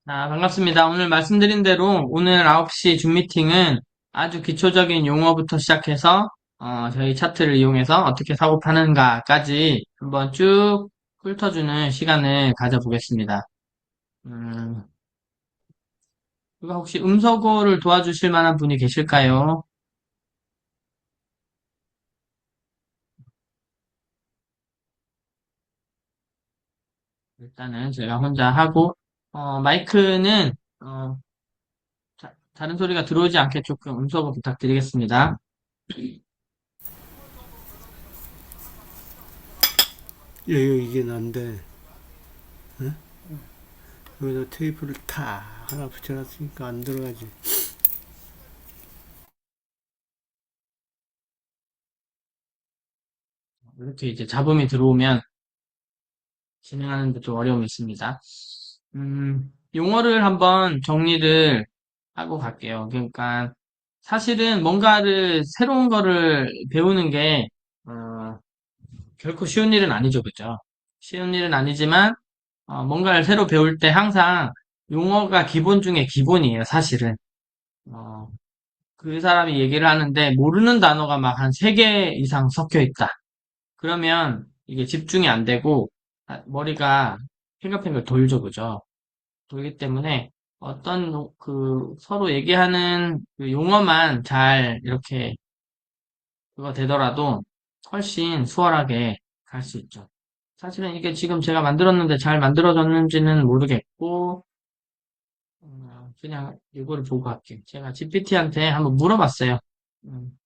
반갑습니다. 오늘 말씀드린 대로 오늘 9시 줌 미팅은 아주 기초적인 용어부터 시작해서 저희 차트를 이용해서 어떻게 사고 파는가까지 한번 쭉 훑어주는 시간을 가져보겠습니다. 음, 누가 혹시 음서고를 도와주실 만한 분이 계실까요? 일단은 제가 혼자 하고 마이크는 다른 소리가 들어오지 않게 조금 음소거 부탁드리겠습니다. 이게 난데 여기다 테이프를 탁 하나 붙여놨으니까 안 들어가지. 이렇게 이제 잡음이 들어오면 진행하는 데 좀 어려움이 있습니다. 용어를 한번 정리를 하고 갈게요. 그러니까 사실은 뭔가를 새로운 거를 배우는 게 결코 쉬운 일은 아니죠, 그죠? 쉬운 일은 아니지만 뭔가를 새로 배울 때 항상 용어가 기본 중에 기본이에요, 사실은. 어, 그 사람이 얘기를 하는데 모르는 단어가 막 한 세 개 이상 섞여 있다. 그러면 이게 집중이 안 되고 머리가 팽글팽글 돌죠, 그죠? 돌기 때문에 어떤 그 서로 얘기하는 그 용어만 잘 이렇게 그거 되더라도 훨씬 수월하게 갈 수 있죠. 사실은 이게 지금 제가 만들었는데 잘 만들어졌는지는 모르겠고 그냥 이거를 보고 할게요. 제가 GPT한테 한번 물어봤어요. 음,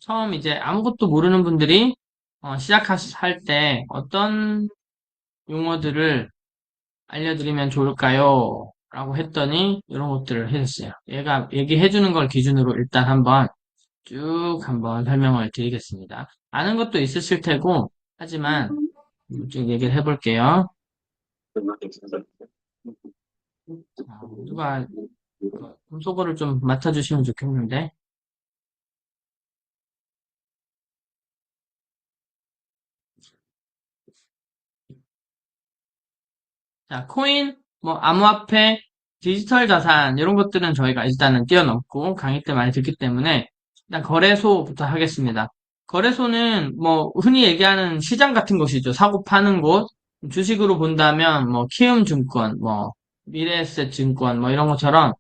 처음 이제 아무것도 모르는 분들이 시작할 때 어떤 용어들을 알려드리면 좋을까요? 라고 했더니 이런 것들을 해줬어요. 얘가 얘기해주는 걸 기준으로 일단 쭉 한번 설명을 드리겠습니다. 아는 것도 있으실 테고 하지만 쭉 얘기를 해볼게요. 누가 음소거를 좀 맡아주시면 좋겠는데. 자, 코인, 뭐 암호화폐, 디지털 자산 이런 것들은 저희가 일단은 뛰어넘고 강의 때 많이 듣기 때문에 일단 거래소부터 하겠습니다. 거래소는 뭐 흔히 얘기하는 시장 같은 곳이죠. 사고 파는 곳. 주식으로 본다면 뭐 키움증권, 뭐 미래에셋증권 뭐 이런 것처럼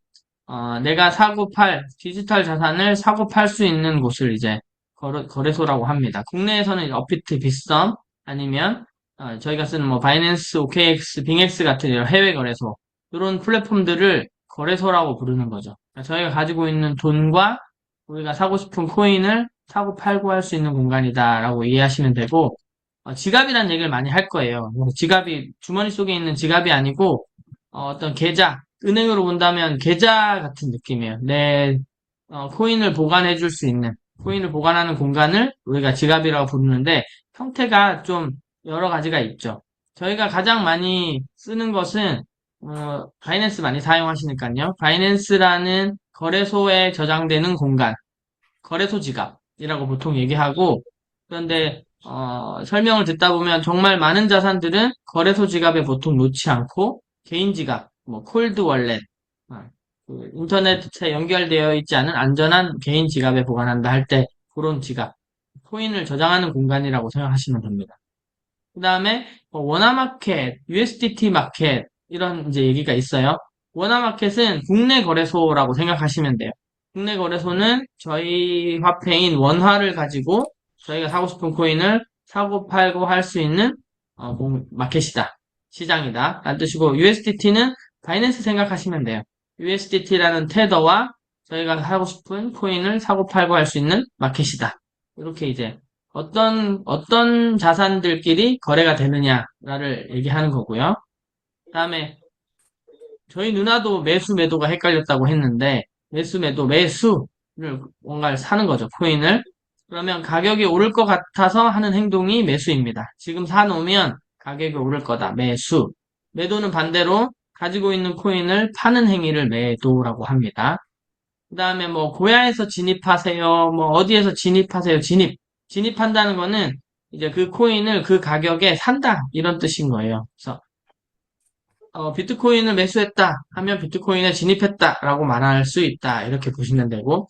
내가 사고 팔 디지털 자산을 사고 팔 수 있는 곳을 이제 거래소라고 합니다. 국내에서는 업비트, 빗썸 아니면 저희가 쓰는 뭐 바이낸스, OKX, 빙엑스 같은 이런 해외 거래소 이런 플랫폼들을 거래소라고 부르는 거죠. 그러니까 저희가 가지고 있는 돈과 우리가 사고 싶은 코인을 사고 팔고 할 수 있는 공간이다라고 이해하시면 되고 지갑이란 얘기를 많이 할 거예요. 지갑이 주머니 속에 있는 지갑이 아니고 어떤 계좌, 은행으로 본다면 계좌 같은 느낌이에요. 내 코인을 보관해 줄 수 있는, 코인을 보관하는 공간을 우리가 지갑이라고 부르는데 형태가 좀 여러 가지가 있죠. 저희가 가장 많이 쓰는 것은 바이낸스 많이 사용하시니까요. 바이낸스라는 거래소에 저장되는 공간, 거래소 지갑이라고 보통 얘기하고 그런데 설명을 듣다 보면 정말 많은 자산들은 거래소 지갑에 보통 놓지 않고 개인 지갑, 뭐 콜드 월렛, 어, 그 인터넷에 연결되어 있지 않은 안전한 개인 지갑에 보관한다 할 때 그런 지갑, 코인을 저장하는 공간이라고 생각하시면 됩니다. 그 다음에 원화마켓, USDT 마켓 이런 이제 얘기가 있어요. 원화마켓은 국내 거래소라고 생각하시면 돼요. 국내 거래소는 저희 화폐인 원화를 가지고 저희가 사고 싶은 코인을 사고 팔고 할 수 있는 마켓이다. 시장이다. 라는 뜻이고 USDT는 바이낸스 생각하시면 돼요. USDT라는 테더와 저희가 사고 싶은 코인을 사고 팔고 할 수 있는 마켓이다. 이렇게 이제 어떤 자산들끼리 거래가 되느냐를 얘기하는 거고요. 그다음에 저희 누나도 매수 매도가 헷갈렸다고 했는데 매수 매도 매수를 뭔가를 사는 거죠. 코인을. 그러면 가격이 오를 것 같아서 하는 행동이 매수입니다. 지금 사놓으면 가격이 오를 거다. 매수. 매도는 반대로 가지고 있는 코인을 파는 행위를 매도라고 합니다. 그다음에 뭐 고야에서 진입하세요. 뭐 어디에서 진입하세요. 진입한다는 거는 이제 그 코인을 그 가격에 산다 이런 뜻인 거예요. 그래서 비트코인을 매수했다 하면 비트코인에 진입했다라고 말할 수 있다. 이렇게 보시면 되고,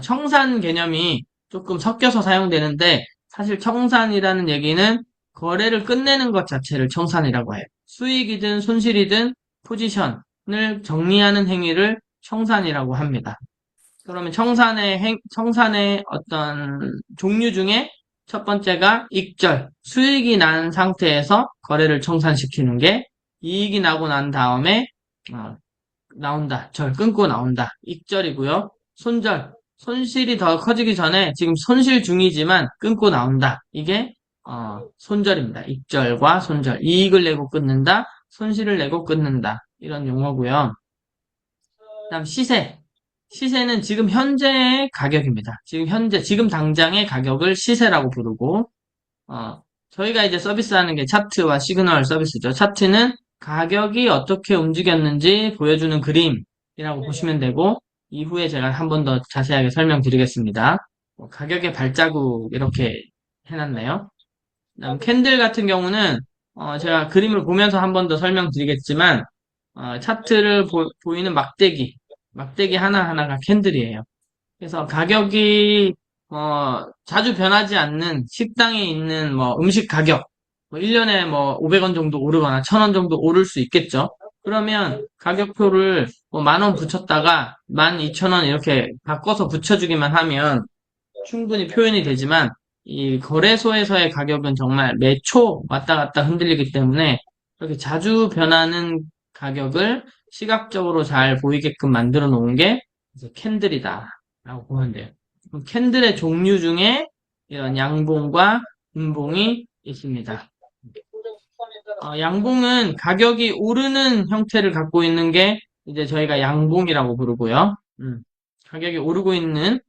청산 개념이 조금 섞여서 사용되는데, 사실 청산이라는 얘기는 거래를 끝내는 것 자체를 청산이라고 해요. 수익이든 손실이든 포지션을 정리하는 행위를 청산이라고 합니다. 그러면 청산의 어떤 종류 중에 첫 번째가 익절, 수익이 난 상태에서 거래를 청산시키는 게 이익이 나고 난 다음에 어, 나온다. 끊고 나온다. 익절이고요. 손절, 손실이 더 커지기 전에 지금 손실 중이지만 끊고 나온다. 이게 손절입니다. 익절과 손절. 이익을 내고 끊는다. 손실을 내고 끊는다. 이런 용어고요. 그다음 시세. 시세는 지금 현재의 가격입니다. 지금 당장의 가격을 시세라고 부르고, 어, 저희가 이제 서비스하는 게 차트와 시그널 서비스죠. 차트는 가격이 어떻게 움직였는지 보여주는 그림이라고 보시면 되고, 이후에 제가 한 번 더 자세하게 설명드리겠습니다. 가격의 발자국 이렇게 해놨네요. 그다음 캔들 같은 경우는 제가 그림을 보면서 한 번 더 설명드리겠지만, 차트를 보이는 막대기 하나하나가 캔들이에요. 그래서 가격이 자주 변하지 않는 식당에 있는 뭐 음식 가격, 뭐 1년에 뭐 500원 정도 오르거나 1000원 정도 오를 수 있겠죠. 그러면 가격표를 뭐 10,000원 붙였다가 12,000원 이렇게 바꿔서 붙여주기만 하면 충분히 표현이 되지만 이 거래소에서의 가격은 정말 매초 왔다 갔다 흔들리기 때문에 이렇게 자주 변하는 가격을 시각적으로 잘 보이게끔 만들어 놓은 게 이제 캔들이다 라고 보면 돼요. 그럼 캔들의 종류 중에 이런 양봉과 음봉이 있습니다. 양봉은 가격이 오르는 형태를 갖고 있는 게 이제 저희가 양봉이라고 부르고요. 가격이 오르고 있는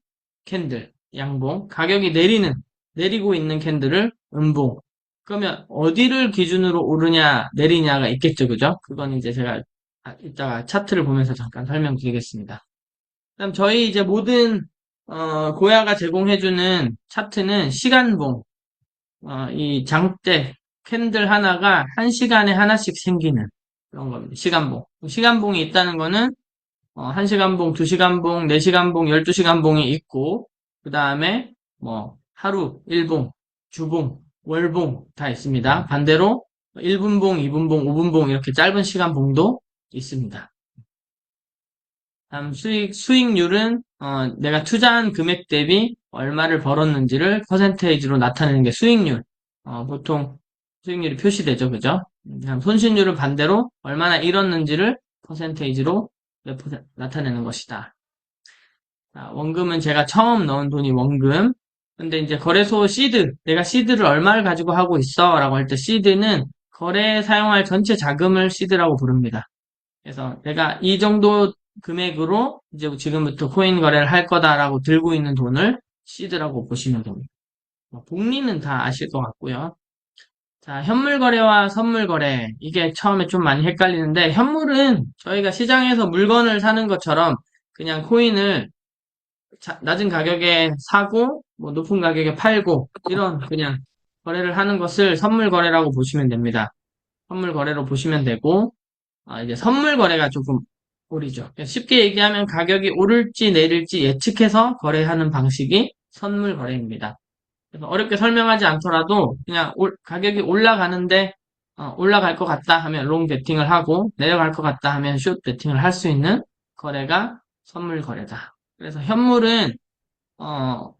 캔들, 양봉, 가격이 내리고 있는 캔들을 음봉. 그러면 어디를 기준으로 오르냐, 내리냐가 있겠죠, 그죠? 그건 이제 제가 이따가 차트를 보면서 잠깐 설명드리겠습니다. 그다음 저희 이제 모든 고야가 제공해주는 차트는 시간봉. 이 장대 캔들 하나가 한 시간에 하나씩 생기는 그런 겁니다. 시간봉. 시간봉이 있다는 거는 1시간봉, 2시간봉, 4시간봉, 12시간봉이 있고, 그 다음에, 하루, 일봉, 주봉, 월봉 다 있습니다. 반대로, 1분봉, 2분봉, 5분봉, 이렇게 짧은 시간봉도 있습니다. 다음 수익률은, 내가 투자한 금액 대비 얼마를 벌었는지를 퍼센테이지로 나타내는 게 수익률. 보통 수익률이 표시되죠. 그죠? 다음 손실률은 반대로 얼마나 잃었는지를 퍼센테이지로 나타내는 것이다. 원금은 제가 처음 넣은 돈이 원금. 근데 이제 거래소 시드, 내가 시드를 얼마를 가지고 하고 있어? 라고 할 때 시드는 거래에 사용할 전체 자금을 시드라고 부릅니다. 그래서 내가 이 정도 금액으로 이제 지금부터 코인 거래를 할 거다라고 들고 있는 돈을 시드라고 보시면 됩니다. 복리는 다 아실 것 같고요. 자, 현물 거래와 선물 거래. 이게 처음에 좀 많이 헷갈리는데, 현물은 저희가 시장에서 물건을 사는 것처럼 그냥 코인을 낮은 가격에 사고, 뭐 높은 가격에 팔고, 이런 그냥 거래를 하는 것을 선물 거래라고 보시면 됩니다. 선물 거래로 보시면 되고, 이제 선물 거래가 조금 오리죠. 쉽게 얘기하면 가격이 오를지 내릴지 예측해서 거래하는 방식이 선물 거래입니다. 그래서 어렵게 설명하지 않더라도 그냥 가격이 올라가는데 올라갈 것 같다 하면 롱 베팅을 하고 내려갈 것 같다 하면 숏 베팅을 할 수 있는 거래가 선물 거래다. 그래서 현물은 어,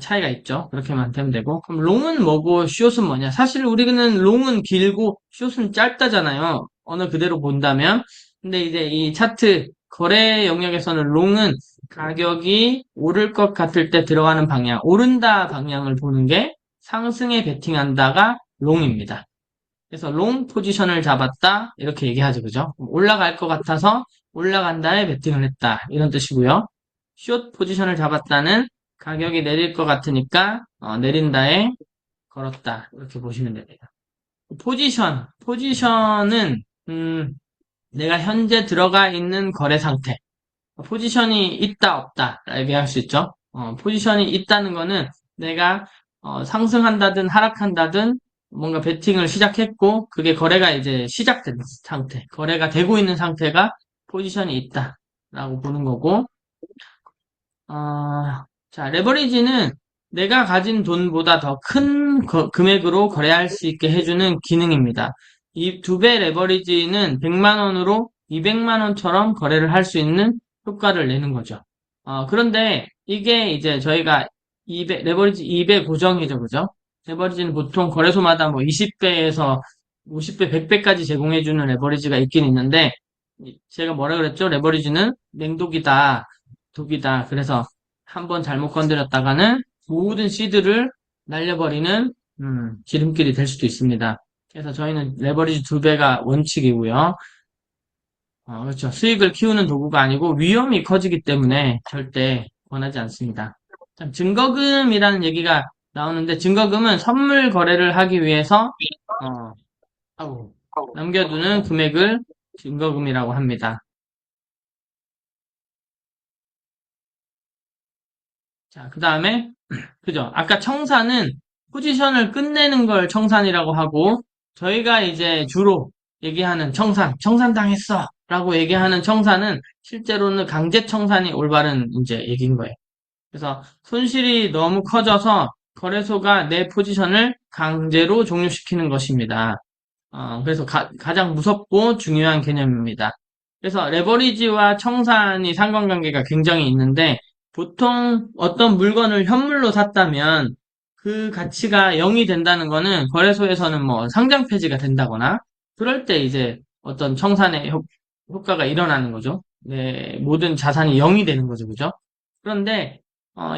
차이가 있죠. 그렇게만 되면 되고 그럼 롱은 뭐고 숏은 뭐냐? 사실 우리는 롱은 길고 숏은 짧다잖아요. 어느 그대로 본다면 근데 이제 이 차트 거래 영역에서는 롱은 가격이 오를 것 같을 때 들어가는 방향, 오른다 방향을 보는 게 상승에 베팅한다가 롱입니다. 그래서 롱 포지션을 잡았다 이렇게 얘기하죠, 그죠? 올라갈 것 같아서 올라간다에 베팅을 했다 이런 뜻이고요. 숏 포지션을 잡았다는 가격이 내릴 것 같으니까 내린다에 걸었다 이렇게 보시면 됩니다. 포지션은 내가 현재 들어가 있는 거래 상태. 포지션이 있다, 없다, 얘기할 수 있죠. 포지션이 있다는 거는 내가 상승한다든 하락한다든 뭔가 베팅을 시작했고, 그게 거래가 이제 시작된 상태, 거래가 되고 있는 상태가 포지션이 있다라고 보는 거고, 자, 레버리지는 내가 가진 돈보다 더 큰 금액으로 거래할 수 있게 해주는 기능입니다. 이 두 배 레버리지는 100만 원으로 200만 원처럼 거래를 할 수 있는 효과를 내는 거죠. 그런데 이게 이제 저희가 200, 레버리지 2배 고정이죠, 그죠? 레버리지는 보통 거래소마다 뭐 20배에서 50배, 100배까지 제공해주는 레버리지가 있긴 있는데, 제가 뭐라 그랬죠? 레버리지는 맹독이다. 독이다. 그래서 한번 잘못 건드렸다가는 모든 씨드를 날려버리는 지름길이 될 수도 있습니다. 그래서 저희는 레버리지 두 배가 원칙이고요. 그렇죠. 수익을 키우는 도구가 아니고 위험이 커지기 때문에 절대 권하지 않습니다. 참, 증거금이라는 얘기가 나오는데 증거금은 선물 거래를 하기 위해서 어, 아우, 남겨두는 금액을 증거금이라고 합니다. 자, 그 다음에 그죠? 아까 청산은 포지션을 끝내는 걸 청산이라고 하고, 저희가 이제 주로 얘기하는 청산당했어! 라고 얘기하는 청산은 실제로는 강제 청산이 올바른 이제 얘기인 거예요. 그래서 손실이 너무 커져서 거래소가 내 포지션을 강제로 종료시키는 것입니다. 그래서 가장 무섭고 중요한 개념입니다. 그래서 레버리지와 청산이 상관관계가 굉장히 있는데 보통 어떤 물건을 현물로 샀다면 그 가치가 0이 된다는 거는 거래소에서는 뭐 상장 폐지가 된다거나 그럴 때 이제 어떤 청산의 효과가 일어나는 거죠. 네, 모든 자산이 0이 되는 거죠. 그죠? 그런데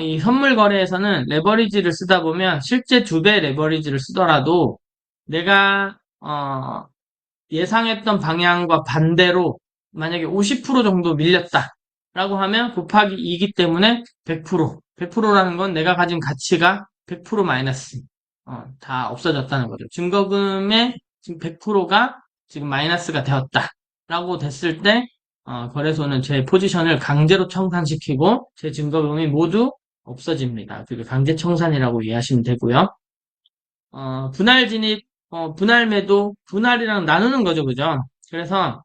이 선물 거래에서는 레버리지를 쓰다 보면 실제 두 배 레버리지를 쓰더라도 내가 예상했던 방향과 반대로 만약에 50% 정도 밀렸다라고 하면 곱하기 2이기 때문에 100%, 100%라는 건 내가 가진 가치가 100% 마이너스, 다 없어졌다는 거죠. 증거금의 지금 100%가 지금 마이너스가 되었다라고 됐을 때, 거래소는 제 포지션을 강제로 청산시키고 제 증거금이 모두 없어집니다. 그게 강제 청산이라고 이해하시면 되고요. 분할 진입, 분할 매도, 분할이랑 나누는 거죠, 그죠? 그래서,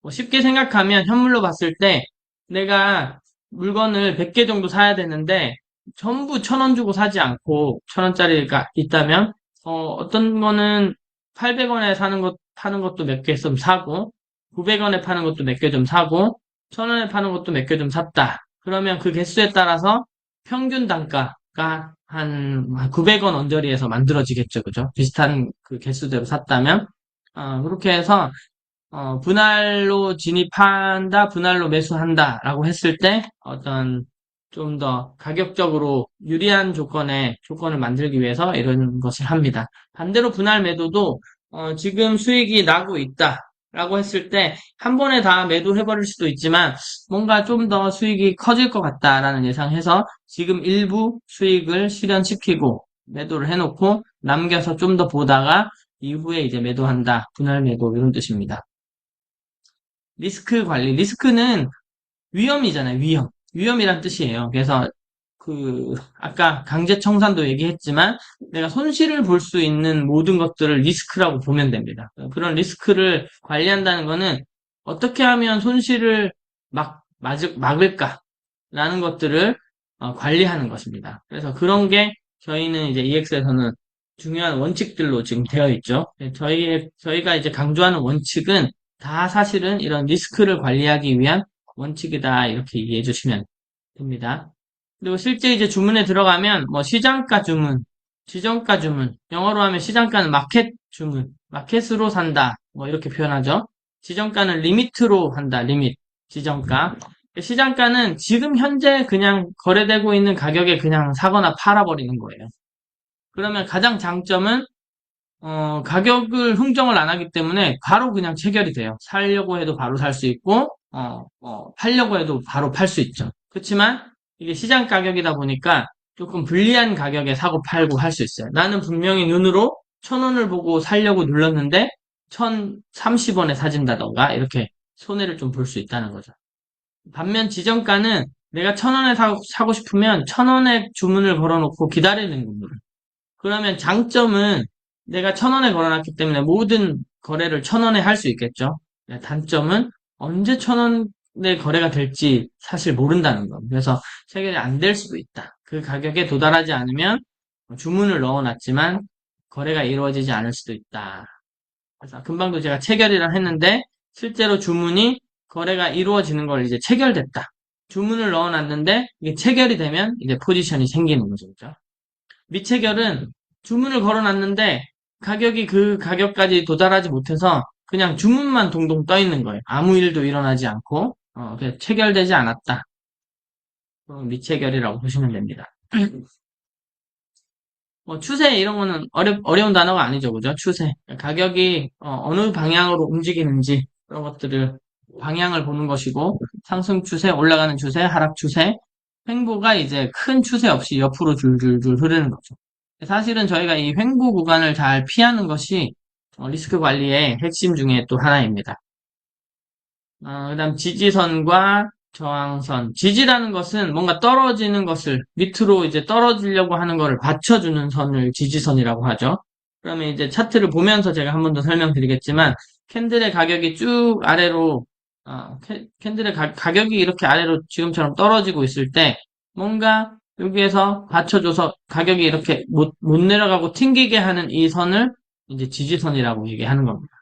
뭐 쉽게 생각하면 현물로 봤을 때 내가 물건을 100개 정도 사야 되는데 전부 1,000원 주고 사지 않고 1,000원짜리가 있다면, 어떤 거는 800원에 파는 것도 몇 개 좀 사고, 900원에 파는 것도 몇 개 좀 사고, 1,000원에 파는 것도 몇 개 좀 샀다. 그러면 그 개수에 따라서 평균 단가가 한 900원 언저리에서 만들어지겠죠. 그죠? 비슷한 그 개수대로 샀다면. 그렇게 해서, 분할로 진입한다, 분할로 매수한다, 라고 했을 때, 어떤, 좀 더 가격적으로 유리한 조건을 만들기 위해서 이런 것을 합니다. 반대로 분할 매도도, 지금 수익이 나고 있다, 라고 했을 때, 한 번에 다 매도해버릴 수도 있지만, 뭔가 좀 더 수익이 커질 것 같다라는 예상해서, 지금 일부 수익을 실현시키고, 매도를 해놓고, 남겨서 좀 더 보다가, 이후에 이제 매도한다, 분할 매도, 이런 뜻입니다. 리스크 관리. 리스크는 위험이잖아요, 위험. 위험이란 뜻이에요. 그래서 아까 강제 청산도 얘기했지만 내가 손실을 볼 수 있는 모든 것들을 리스크라고 보면 됩니다. 그런 리스크를 관리한다는 거는 어떻게 하면 손실을 막을까라는 것들을 관리하는 것입니다. 그래서 그런 게 저희는 이제 EX에서는 중요한 원칙들로 지금 되어 있죠. 저희가 이제 강조하는 원칙은 다 사실은 이런 리스크를 관리하기 위한 원칙이다. 이렇게 이해해 주시면 됩니다. 그리고 실제 이제 주문에 들어가면 뭐 시장가 주문, 지정가 주문, 영어로 하면 시장가는 마켓 주문, 마켓으로 산다. 뭐 이렇게 표현하죠. 지정가는 리미트로 한다. 리밋, 지정가. 시장가는 지금 현재 그냥 거래되고 있는 가격에 그냥 사거나 팔아버리는 거예요. 그러면 가장 장점은 가격을 흥정을 안 하기 때문에 바로 그냥 체결이 돼요. 살려고 해도 바로 살 수 있고, 팔려고 해도 바로 팔 수 있죠. 그렇지만 이게 시장 가격이다 보니까 조금 불리한 가격에 사고 팔고 할 수 있어요. 나는 분명히 눈으로 1,000원을 보고 살려고 눌렀는데 1,030원에 사진다던가 이렇게 손해를 좀 볼 수 있다는 거죠. 반면 지정가는 내가 1,000원에 사고 싶으면 1,000원에 주문을 걸어놓고 기다리는 겁니다. 그러면 장점은 내가 1,000원에 걸어놨기 때문에 모든 거래를 1,000원에 할 수 있겠죠. 네, 단점은 언제 1,000원에 거래가 될지 사실 모른다는 거. 그래서 체결이 안 될 수도 있다. 그 가격에 도달하지 않으면 주문을 넣어놨지만 거래가 이루어지지 않을 수도 있다. 그래서 금방도 제가 체결이라 했는데 실제로 주문이 거래가 이루어지는 걸 이제 체결됐다. 주문을 넣어놨는데 이게 체결이 되면 이제 포지션이 생기는 거죠. 그죠? 미체결은 주문을 걸어놨는데 가격이 그 가격까지 도달하지 못해서 그냥 주문만 동동 떠 있는 거예요. 아무 일도 일어나지 않고 그래서 체결되지 않았다. 그럼 미체결이라고 보시면 됩니다. 뭐 추세 이런 거는 어려운 단어가 아니죠, 그죠? 추세. 가격이 느 방향으로 움직이는지 그런 것들을 방향을 보는 것이고 상승 추세, 올라가는 추세, 하락 추세, 횡보가 이제 큰 추세 없이 옆으로 줄줄줄 흐르는 거죠. 사실은 저희가 이 횡보 구간을 잘 피하는 것이 리스크 관리의 핵심 중에 또 하나입니다. 그다음 지지선과 저항선. 지지라는 것은 뭔가 떨어지는 것을 밑으로 이제 떨어지려고 하는 것을 받쳐주는 선을 지지선이라고 하죠. 그러면 이제 차트를 보면서 제가 한 번 더 설명드리겠지만 캔들의 가격이 쭉 아래로 캔들의 가격이 이렇게 아래로 지금처럼 떨어지고 있을 때 뭔가 여기에서 받쳐줘서 가격이 이렇게 못 내려가고 튕기게 하는 이 선을 이제 지지선이라고 얘기하는 겁니다.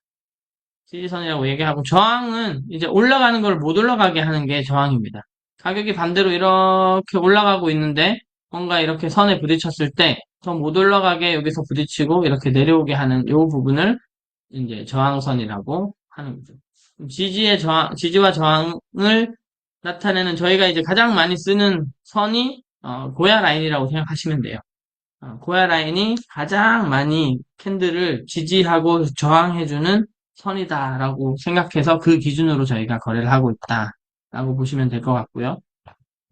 지지선이라고 얘기하고 저항은 이제 올라가는 걸 못 올라가게 하는 게 저항입니다. 가격이 반대로 이렇게 올라가고 있는데 뭔가 이렇게 선에 부딪혔을 때 더 못 올라가게 여기서 부딪히고 이렇게 내려오게 하는 이 부분을 이제 저항선이라고 하는 거죠. 지지와 저항을 나타내는 저희가 이제 가장 많이 쓰는 선이 고야 라인이라고 생각하시면 돼요. 고야 라인이 가장 많이 캔들을 지지하고 저항해주는 선이다라고 생각해서 그 기준으로 저희가 거래를 하고 있다라고 보시면 될 것 같고요.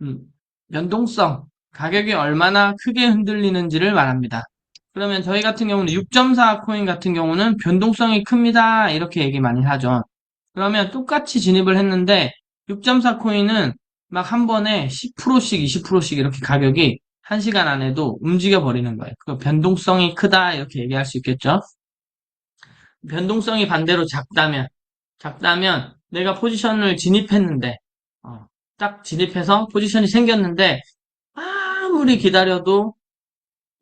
음, 연동성, 가격이 얼마나 크게 흔들리는지를 말합니다. 그러면 저희 같은 경우는 6.4 코인 같은 경우는 변동성이 큽니다. 이렇게 얘기 많이 하죠. 그러면 똑같이 진입을 했는데 6.4 코인은 막 한 번에 10%씩 20%씩 이렇게 가격이 1시간 안에도 움직여 버리는 거예요. 그 변동성이 크다 이렇게 얘기할 수 있겠죠. 변동성이 반대로 작다면 내가 포지션을 진입했는데 딱 진입해서 포지션이 생겼는데 아무리 기다려도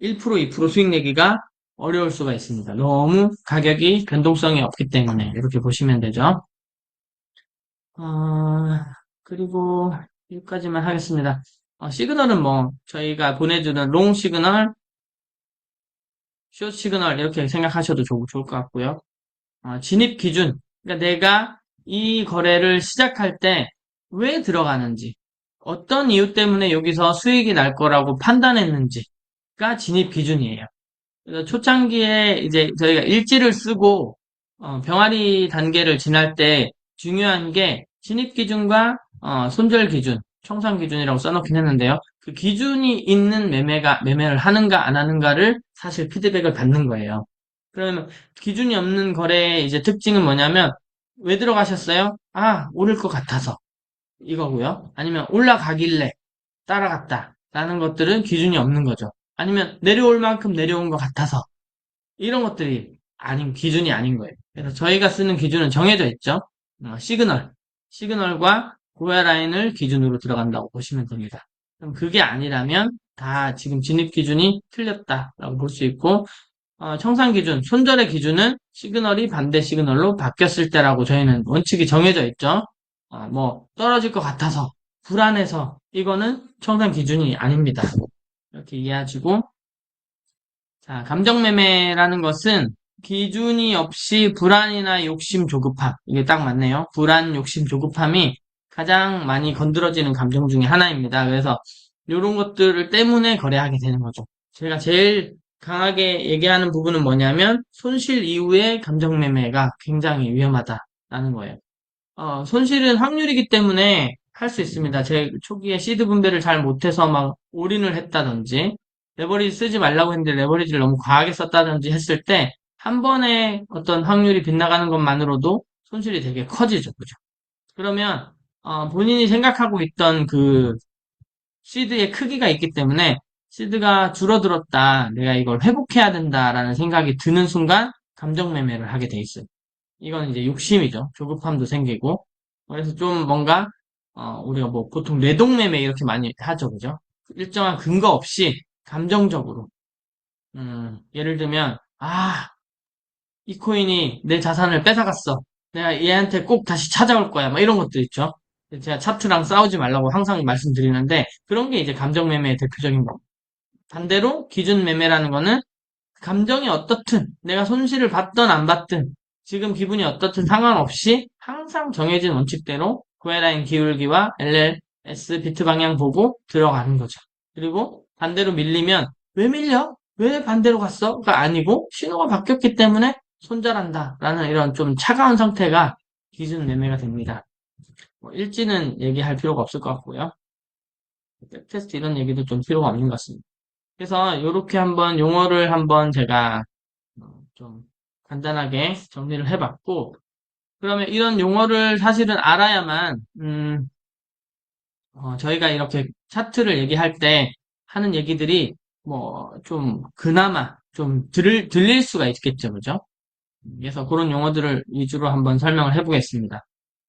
1% 2% 수익 내기가 어려울 수가 있습니다. 너무 가격이 변동성이 없기 때문에 이렇게 보시면 되죠. 그리고 여기까지만 하겠습니다. 시그널은 뭐 저희가 보내주는 롱 시그널, 숏 시그널 이렇게 생각하셔도 좋을 것 같고요. 진입 기준, 그러니까 내가 이 거래를 시작할 때 왜 들어가는지, 어떤 이유 때문에 여기서 수익이 날 거라고 판단했는지가 진입 기준이에요. 그래서 초창기에 이제 저희가 일지를 쓰고 병아리 단계를 지날 때 중요한 게 진입 기준과 손절 기준, 청산 기준이라고 써놓긴 했는데요. 그 기준이 있는 매매를 하는가 안 하는가를 사실 피드백을 받는 거예요. 그러면 기준이 없는 거래의 이제 특징은 뭐냐면 왜 들어가셨어요? 오를 것 같아서 이거고요. 아니면 올라가길래 따라갔다 라는 것들은 기준이 없는 거죠. 아니면 내려올 만큼 내려온 것 같아서 이런 것들이 기준이 아닌 거예요. 그래서 저희가 쓰는 기준은 정해져 있죠. 시그널과 고야 라인을 기준으로 들어간다고 보시면 됩니다. 그럼 그게 아니라면 다 지금 진입 기준이 틀렸다라고 볼 수 있고 청산 기준, 손절의 기준은 시그널이 반대 시그널로 바뀌었을 때라고 저희는 원칙이 정해져 있죠. 뭐 떨어질 것 같아서 불안해서 이거는 청산 기준이 아닙니다. 이렇게 이해하시고 자, 감정매매라는 것은 기준이 없이 불안이나 욕심, 조급함. 이게 딱 맞네요. 불안, 욕심, 조급함이 가장 많이 건드러지는 감정 중에 하나입니다. 그래서 이런 것들을 때문에 거래하게 되는 거죠. 제가 제일 강하게 얘기하는 부분은 뭐냐면 손실 이후의 감정매매가 굉장히 위험하다라는 거예요. 손실은 확률이기 때문에 할 수 있습니다. 제 초기에 시드 분배를 잘 못해서 막 올인을 했다든지, 레버리지 쓰지 말라고 했는데 레버리지를 너무 과하게 썼다든지 했을 때, 한 번에 어떤 확률이 빗나가는 것만으로도 손실이 되게 커지죠. 그죠? 그러면, 본인이 생각하고 있던 그 시드의 크기가 있기 때문에, 시드가 줄어들었다. 내가 이걸 회복해야 된다라는 생각이 드는 순간 감정 매매를 하게 돼 있어요. 이건 이제 욕심이죠. 조급함도 생기고. 그래서 좀 뭔가, 우리가 뭐 보통 뇌동매매 이렇게 많이 하죠. 그죠? 일정한 근거 없이 감정적으로. 예를 들면, 이 코인이 내 자산을 뺏어갔어. 내가 얘한테 꼭 다시 찾아올 거야. 뭐 이런 것들 있죠. 제가 차트랑 싸우지 말라고 항상 말씀드리는데, 그런 게 이제 감정 매매의 대표적인 거. 반대로 기준 매매라는 거는 감정이 어떻든, 내가 손실을 받든 안 받든, 지금 기분이 어떻든 상관없이 항상 정해진 원칙대로 고해라인 기울기와 LLS 비트 방향 보고 들어가는 거죠. 그리고 반대로 밀리면 왜 밀려? 왜 반대로 갔어?가 아니고 신호가 바뀌었기 때문에 손절한다 라는 이런 좀 차가운 상태가 기준 매매가 됩니다. 뭐 일지는 얘기할 필요가 없을 것 같고요. 백테스트 이런 얘기도 좀 필요가 없는 것 같습니다. 그래서 이렇게 한번 용어를 한번 제가 좀 간단하게 정리를 해봤고, 그러면 이런 용어를 사실은 알아야만, 저희가 이렇게 차트를 얘기할 때 하는 얘기들이 뭐 좀 그나마 좀 들릴 수가 있겠죠, 그죠? 그래서 그런 용어들을 위주로 한번 설명을 해보겠습니다.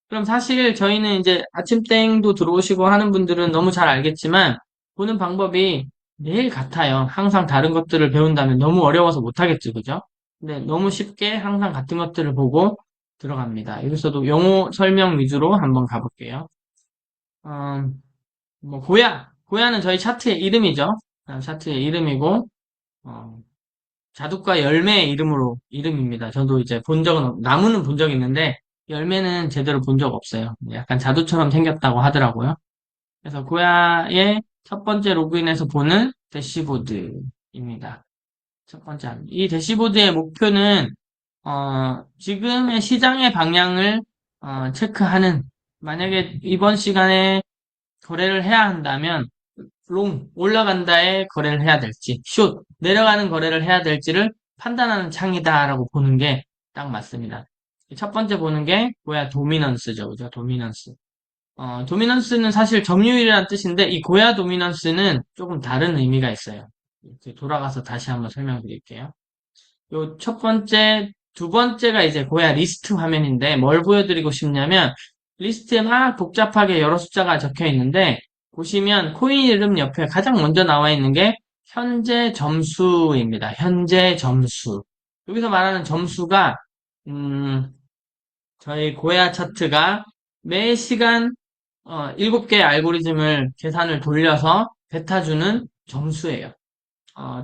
그럼 사실 저희는 이제 아침땡도 들어오시고 하는 분들은 너무 잘 알겠지만, 보는 방법이 매일 같아요. 항상 다른 것들을 배운다면 너무 어려워서 못하겠죠, 그죠? 근데 너무 쉽게 항상 같은 것들을 보고 들어갑니다. 여기서도 용어 설명 위주로 한번 가볼게요. 뭐, 고야. 고야는 저희 차트의 이름이죠. 차트의 이름이고, 어, 자두과 열매의 이름입니다. 저도 이제 본 적은, 나무는 본 적이 있는데, 열매는 제대로 본 적 없어요. 약간 자두처럼 생겼다고 하더라고요. 그래서 고야의 첫 번째 로그인에서 보는 대시보드입니다. 첫 번째 합니다. 이 대시보드의 목표는, 지금의 시장의 방향을, 체크하는, 만약에 이번 시간에 거래를 해야 한다면, 롱, 올라간다에 거래를 해야 될지, 숏, 내려가는 거래를 해야 될지를 판단하는 창이다라고 보는 게 딱 맞습니다. 첫 번째 보는 게 고야 도미넌스죠. 그죠? 도미넌스. 도미넌스는 사실 점유율이라는 뜻인데 이 고야 도미넌스는 조금 다른 의미가 있어요. 이렇게 돌아가서 다시 한번 설명드릴게요. 요 첫 번째, 두 번째가 이제 고야 리스트 화면인데 뭘 보여드리고 싶냐면 리스트에 막 복잡하게 여러 숫자가 적혀 있는데 보시면 코인 이름 옆에 가장 먼저 나와 있는 게 현재 점수입니다. 현재 점수. 여기서 말하는 점수가 음, 저희 고야 차트가 매 시간 7개의 알고리즘을 계산을 돌려서 뱉어주는 점수예요.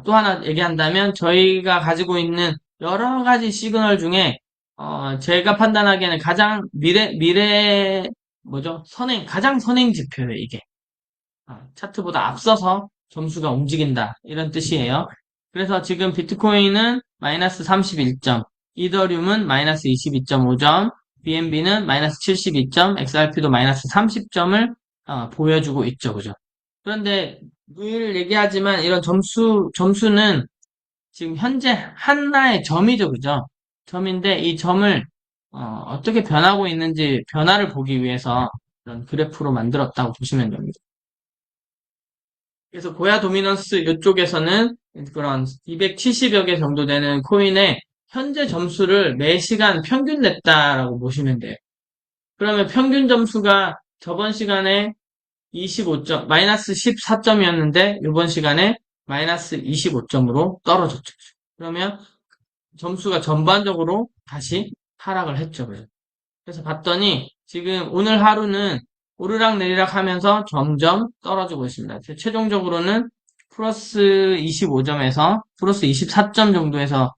또 하나 얘기한다면 저희가 가지고 있는 여러 가지 시그널 중에 제가 판단하기에는 가장 뭐죠? 가장 선행 지표예요, 이게. 차트보다 앞서서 점수가 움직인다. 이런 뜻이에요. 그래서 지금 비트코인은 마이너스 31점, 이더리움은 마이너스 22.5점, BNB는 마이너스 72점, XRP도 마이너스 30점을 보여주고 있죠. 그죠? 그런데 늘 얘기하지만 이런 점수는 지금 현재 하나의 점이죠. 그죠? 점인데 이 점을 어떻게 변하고 있는지 변화를 보기 위해서 이런 그래프로 만들었다고 보시면 됩니다. 그래서 고야 도미넌스 이쪽에서는 그런 270여 개 정도 되는 코인의 현재 점수를 매 시간 평균 냈다라고 보시면 돼요. 그러면 평균 점수가 저번 시간에 25점, 마이너스 14점이었는데 이번 시간에 마이너스 25점으로 떨어졌죠. 그러면 점수가 전반적으로 다시 하락을 했죠. 그래서 봤더니 지금 오늘 하루는 오르락 내리락 하면서 점점 떨어지고 있습니다. 최종적으로는 플러스 25점에서 플러스 24점 정도에서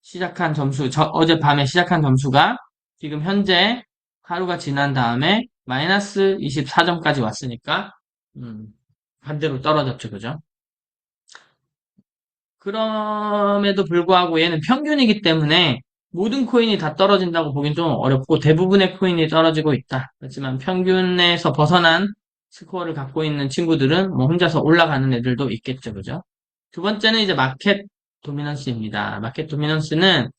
시작한 점수, 어젯밤에 시작한 점수가 지금 현재 하루가 지난 다음에 마이너스 24점까지 왔으니까 반대로 떨어졌죠. 그죠? 그럼에도 불구하고 얘는 평균이기 때문에 모든 코인이 다 떨어진다고 보긴 좀 어렵고 대부분의 코인이 떨어지고 있다. 그렇지만 평균에서 벗어난 스코어를 갖고 있는 친구들은 뭐 혼자서 올라가는 애들도 있겠죠. 그죠? 두 번째는 이제 마켓 도미넌스입니다. 마켓 도미넌스는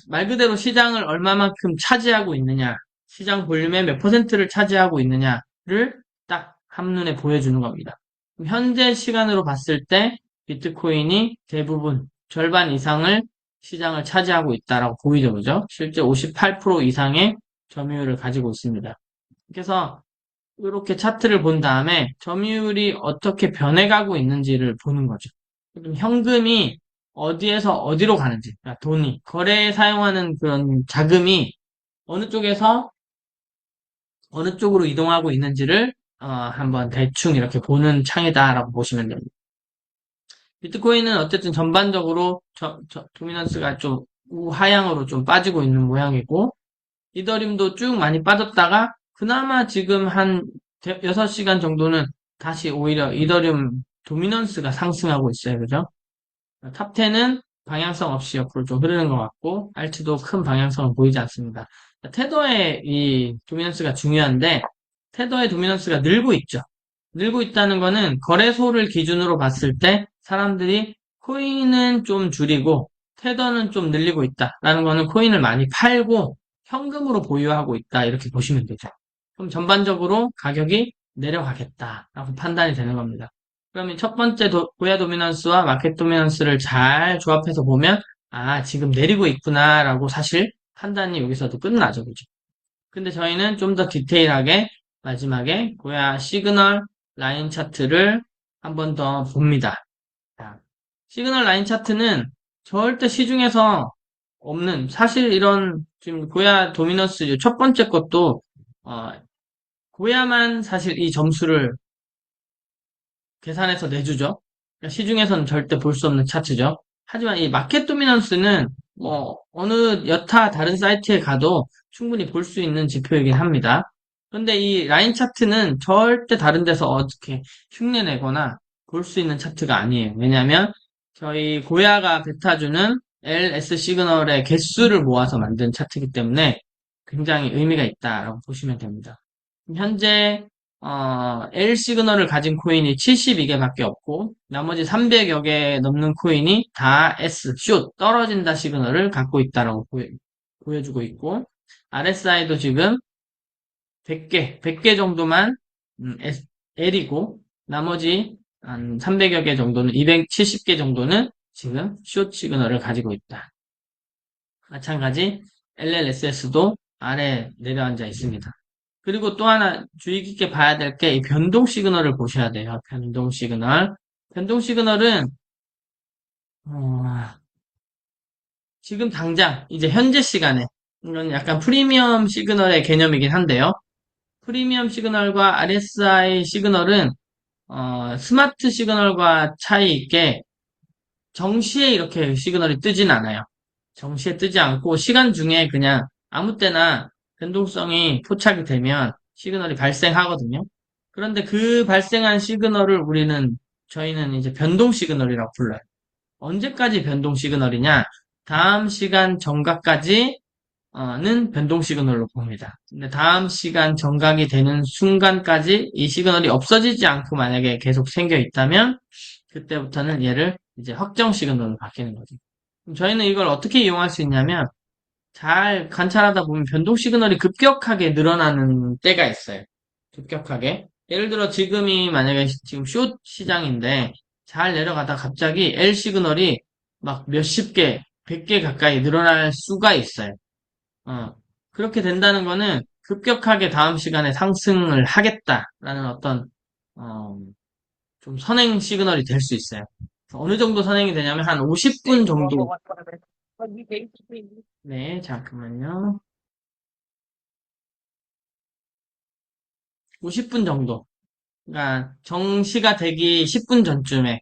말 그대로 시장을 얼마만큼 차지하고 있느냐, 시장 볼륨의 몇 퍼센트를 차지하고 있느냐를 딱 한눈에 보여주는 겁니다. 현재 시간으로 봤을 때 비트코인이 대부분 절반 이상을 시장을 차지하고 있다라고 보이죠, 그죠? 실제 58% 이상의 점유율을 가지고 있습니다. 그래서 이렇게 차트를 본 다음에 점유율이 어떻게 변해가고 있는지를 보는 거죠. 그럼 현금이 어디에서 어디로 가는지, 그러니까 돈이, 거래에 사용하는 그런 자금이 어느 쪽에서 어느 쪽으로 이동하고 있는지를 한번 대충 이렇게 보는 창이다라고 보시면 됩니다. 비트코인은 어쨌든 전반적으로 도미넌스가 좀 우하향으로 좀 빠지고 있는 모양이고, 이더리움도 쭉 많이 빠졌다가 그나마 지금 한 6시간 정도는 다시 오히려 이더리움 도미넌스가 상승하고 있어요. 그죠? 탑 10은 방향성 없이 옆으로 좀 흐르는 것 같고, 알트도 큰 방향성을 보이지 않습니다. 테더의 이 도미넌스가 중요한데, 테더의 도미넌스가 늘고 있죠. 늘고 있다는 거는 거래소를 기준으로 봤을 때 사람들이 코인은 좀 줄이고 테더는 좀 늘리고 있다라는 거는 코인을 많이 팔고 현금으로 보유하고 있다 이렇게 보시면 되죠. 그럼 전반적으로 가격이 내려가겠다라고 판단이 되는 겁니다. 그러면 첫 번째 고야 도미넌스와 마켓 도미넌스를 잘 조합해서 보면 아 지금 내리고 있구나라고 사실 판단이 여기서도 끝나죠. 그죠? 근데 저희는 좀 더 디테일하게 마지막에 고야 시그널 라인 차트를 한 번 더 봅니다. 자, 시그널 라인 차트는 절대 시중에서 없는 사실 이런 지금 고야 도미너스 첫 번째 것도 어, 고야만 사실 이 점수를 계산해서 내주죠. 그러니까 시중에서는 절대 볼 수 없는 차트죠. 하지만 이 마켓 도미넌스는 뭐 어느 여타 다른 사이트에 가도 충분히 볼 수 있는 지표이긴 합니다. 그런데 이 라인 차트는 절대 다른 데서 어떻게 흉내내거나 볼 수 있는 차트가 아니에요. 왜냐하면 저희 고야가 베타주는 LS 시그널의 개수를 모아서 만든 차트이기 때문에 굉장히 의미가 있다라고 보시면 됩니다. 현재 L 시그널을 가진 코인이 72개밖에 없고 나머지 300여 개 넘는 코인이 다 S, 숏, 떨어진다 시그널을 갖고 있다라고 보여주고 있고 RSI도 지금 100개 정도만 L이고 나머지 한 300여 개 정도는 270개 정도는 지금 숏 시그널을 가지고 있다. 마찬가지 LLSS도 아래 내려앉아 있습니다. 그리고 또 하나 주의 깊게 봐야 될 게 이 변동 시그널을 보셔야 돼요. 변동 시그널. 변동 시그널은 지금 당장 이제 현재 시간에 이건 약간 프리미엄 시그널의 개념이긴 한데요. 프리미엄 시그널과 RSI 시그널은 스마트 시그널과 차이 있게 정시에 이렇게 시그널이 뜨진 않아요. 정시에 뜨지 않고 시간 중에 그냥 아무 때나 변동성이 포착이 되면 시그널이 발생하거든요. 그런데 그 발생한 시그널을 저희는 이제 변동 시그널이라고 불러요. 언제까지 변동 시그널이냐? 다음 시간 정각까지는 변동 시그널로 봅니다. 근데 다음 시간 정각이 되는 순간까지 이 시그널이 없어지지 않고 만약에 계속 생겨 있다면 그때부터는 얘를 이제 확정 시그널로 바뀌는 거죠. 그럼 저희는 이걸 어떻게 이용할 수 있냐면 잘 관찰하다 보면 변동 시그널이 급격하게 늘어나는 때가 있어요. 급격하게. 예를 들어 지금이 만약에 지금 숏 시장인데 잘 내려가다 갑자기 L 시그널이 막 몇십 개, 100개 가까이 늘어날 수가 있어요. 어, 그렇게 된다는 거는 급격하게 다음 시간에 상승을 하겠다라는 어떤 어, 좀 선행 시그널이 될 수 있어요. 어느 정도 선행이 되냐면 한 50분 정도. 네, 잠깐만요. 50분 정도. 그러니까 정시가 되기 10분 전쯤에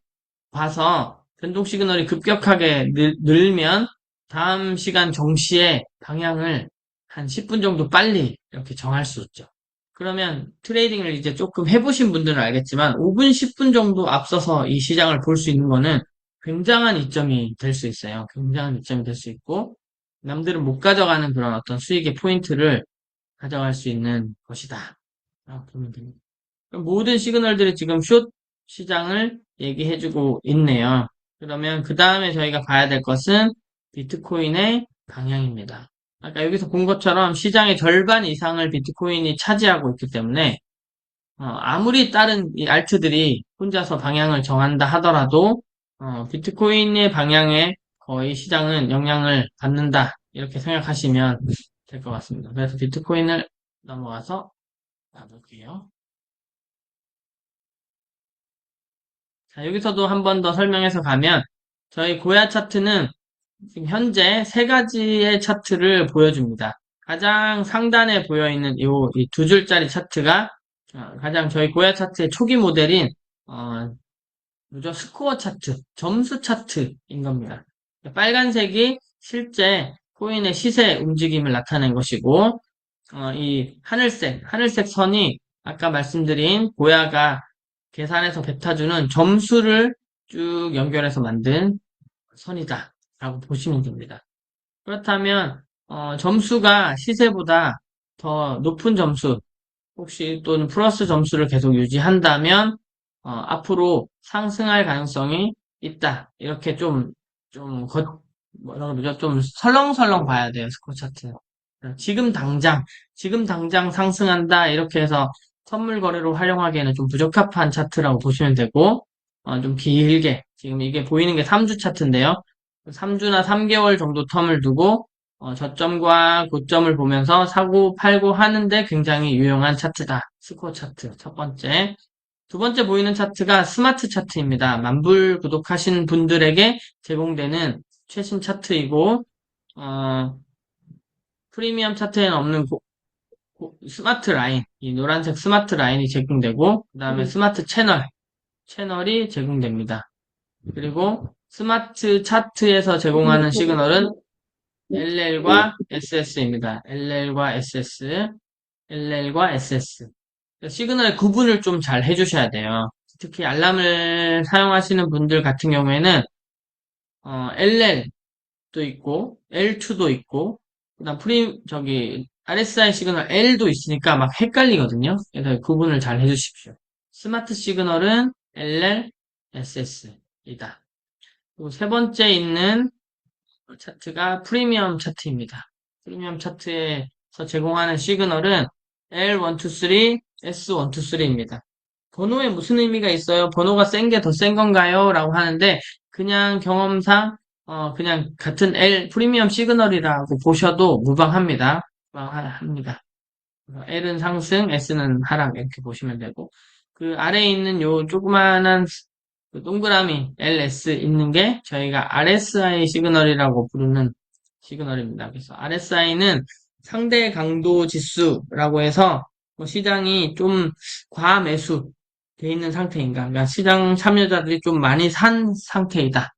봐서 변동 시그널이 급격하게 늘면 다음 시간 정시에 방향을 한 10분 정도 빨리 이렇게 정할 수 있죠. 그러면 트레이딩을 이제 조금 해보신 분들은 알겠지만 5분, 10분 정도 앞서서 이 시장을 볼 수 있는 거는 굉장한 이점이 될 수 있어요. 굉장한 이점이 될 수 있고 남들은 못 가져가는 그런 어떤 수익의 포인트를 가져갈 수 있는 것이다. 라고 보면 됩니다. 모든 시그널들이 지금 숏 시장을 얘기해주고 있네요. 그러면 그 다음에 저희가 봐야 될 것은 비트코인의 방향입니다. 아까 여기서 본 것처럼 시장의 절반 이상을 비트코인이 차지하고 있기 때문에 아무리 다른 이 알트들이 혼자서 방향을 정한다 하더라도, 비트코인의 방향에 거의 시장은 영향을 받는다. 이렇게 생각하시면 될 것 같습니다. 그래서 비트코인을 넘어가서 봐볼게요. 자, 여기서도 한 번 더 설명해서 가면, 저희 고야 차트는 지금 현재 세 가지의 차트를 보여줍니다. 가장 상단에 보여있는 이 두 줄짜리 차트가 가장 저희 고야 차트의 초기 모델인 뭐죠? 스코어 차트, 점수 차트인 겁니다. 빨간색이 실제 코인의 시세 움직임을 나타낸 것이고 이 하늘색 선이 아까 말씀드린 고야가 계산해서 뱉어주는 점수를 쭉 연결해서 만든 선이다 라고 보시면 됩니다. 그렇다면 점수가 시세보다 더 높은 점수 혹시 또는 플러스 점수를 계속 유지한다면 앞으로 상승할 가능성이 있다. 이렇게 뭐라 그러죠? 좀 설렁설렁 봐야 돼요, 스코 차트. 지금 당장 상승한다. 이렇게 해서 선물 거래로 활용하기에는 좀 부적합한 차트라고 보시면 되고, 좀 길게, 지금 이게 보이는 게 3주 차트인데요. 3주나 3개월 정도 텀을 두고, 저점과 고점을 보면서 사고, 팔고 하는데 굉장히 유용한 차트다. 스코어 차트, 첫 번째. 두 번째 보이는 차트가 스마트 차트입니다. 만불 구독하신 분들에게 제공되는 최신 차트이고, 어, 프리미엄 차트에는 없는 스마트 라인, 이 노란색 스마트 라인이 제공되고, 그 다음에 스마트 채널이 제공됩니다. 그리고 스마트 차트에서 제공하는 시그널은 LL과 SS입니다. LL과 SS. 시그널의 구분을 좀 잘 해주셔야 돼요. 특히 알람을 사용하시는 분들 같은 경우에는 LL도 있고 L2도 있고 그다음 RSI 시그널 L도 있으니까 막 헷갈리거든요. 그래서 구분을 잘 해주십시오. 스마트 시그널은 LL, SS이다. 그리고 세 번째 있는 차트가 프리미엄 차트입니다. 프리미엄 차트에서 제공하는 시그널은 L123, S123입니다. 번호에 무슨 의미가 있어요? 번호가 센 게 더 센 건가요? 라고 하는데, 그냥 경험상, 그냥 같은 프리미엄 시그널이라고 보셔도 무방합니다. 무방합니다. L은 상승, S는 하락, 이렇게 보시면 되고, 그 아래에 있는 요 조그만한 그 동그라미 LS 있는 게 저희가 RSI 시그널이라고 부르는 시그널입니다. 그래서 RSI는 상대 강도 지수라고 해서 시장이 좀 과매수 돼 있는 상태인가. 그러니까 시장 참여자들이 좀 많이 산 상태이다.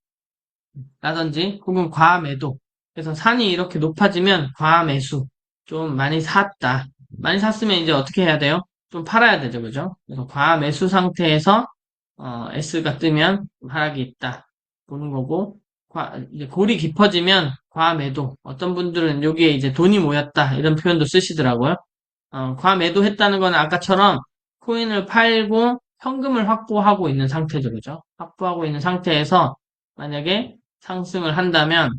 라든지 혹은 과매도. 그래서 산이 이렇게 높아지면 과매수. 좀 많이 샀다. 많이 샀으면 이제 어떻게 해야 돼요? 좀 팔아야 되죠. 그죠? 그래서 과매수 상태에서 S가 뜨면 하락이 있다. 보는 거고, 이제 골이 깊어지면 과매도. 어떤 분들은 여기에 이제 돈이 모였다. 이런 표현도 쓰시더라고요. 과매도 했다는 건 아까처럼 코인을 팔고 현금을 확보하고 있는 상태죠. 그죠? 확보하고 있는 상태에서 만약에 상승을 한다면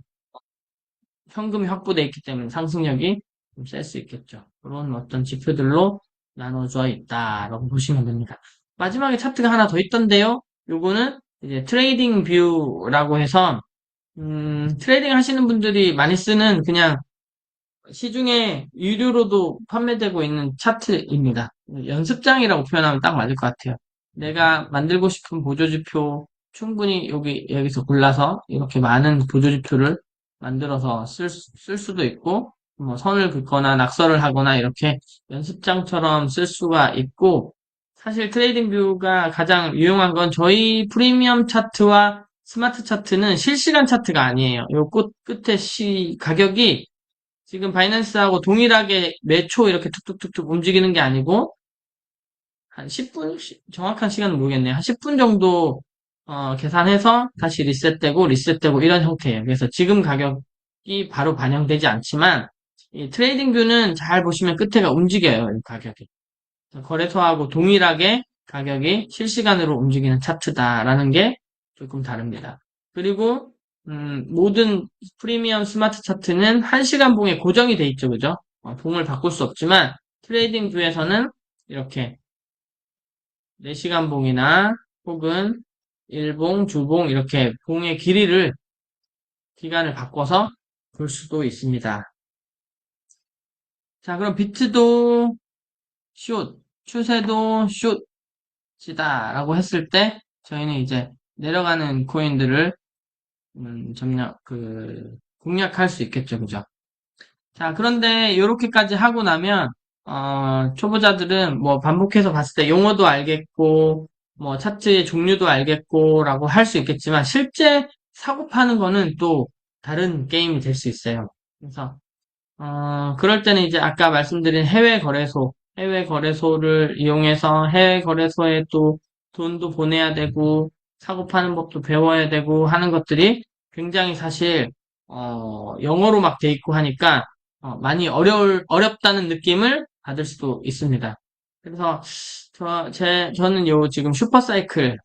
현금이 확보되어 있기 때문에 상승력이 좀 셀 수 있겠죠. 그런 어떤 지표들로 나눠져 있다라고 보시면 됩니다. 마지막에 차트가 하나 더 있던데요. 요거는 이제 트레이딩 뷰라고 해서 트레이딩 하시는 분들이 많이 쓰는 그냥 시중에 유료로도 판매되고 있는 차트입니다. 연습장이라고 표현하면 딱 맞을 것 같아요. 내가 만들고 싶은 보조지표 충분히 여기서 골라서 이렇게 많은 보조지표를 만들어서 쓸 수도 있고, 뭐 선을 긋거나 낙서를 하거나 이렇게 연습장처럼 쓸 수가 있고, 사실 트레이딩 뷰가 가장 유용한 건 저희 프리미엄 차트와 스마트 차트는 실시간 차트가 아니에요. 요 끝에 가격이 지금 바이낸스하고 동일하게 매초 이렇게 툭툭툭툭 움직이는 게 아니고 한 10분 정확한 시간은 모르겠네요. 한 10분 정도 계산해서 다시 리셋되고 이런 형태예요. 그래서 지금 가격이 바로 반영되지 않지만 이 트레이딩 뷰는 잘 보시면 끝에가 움직여요. 이 가격이. 거래소하고 동일하게 가격이 실시간으로 움직이는 차트다라는 게 조금 다릅니다. 그리고 모든 프리미엄 스마트 차트는 1시간 봉에 고정이 돼 있죠, 그죠? 봉을 바꿀 수 없지만 트레이딩 뷰에서는 이렇게 4시간 봉이나 혹은 일봉, 주봉 이렇게 봉의 기간을 바꿔서 볼 수도 있습니다. 자, 그럼 비트도 숏, 추세도 숏이다라고 했을 때 저희는 이제 내려가는 코인들을 공략할 수 있겠죠, 그죠? 자, 그런데 이렇게까지 하고 나면 초보자들은 뭐 반복해서 봤을 때 용어도 알겠고 뭐 차트의 종류도 알겠고라고 할 수 있겠지만 실제 사고 파는 거는 또 다른 게임이 될 수 있어요. 그래서 그럴 때는 이제 아까 말씀드린 해외 거래소를 이용해서 해외 거래소에 또 돈도 보내야 되고, 사고 파는 법도 배워야 되고 하는 것들이 굉장히 사실, 영어로 막 돼 있고 하니까, 많이 어렵다는 느낌을 받을 수도 있습니다. 그래서, 저는 지금 슈퍼사이클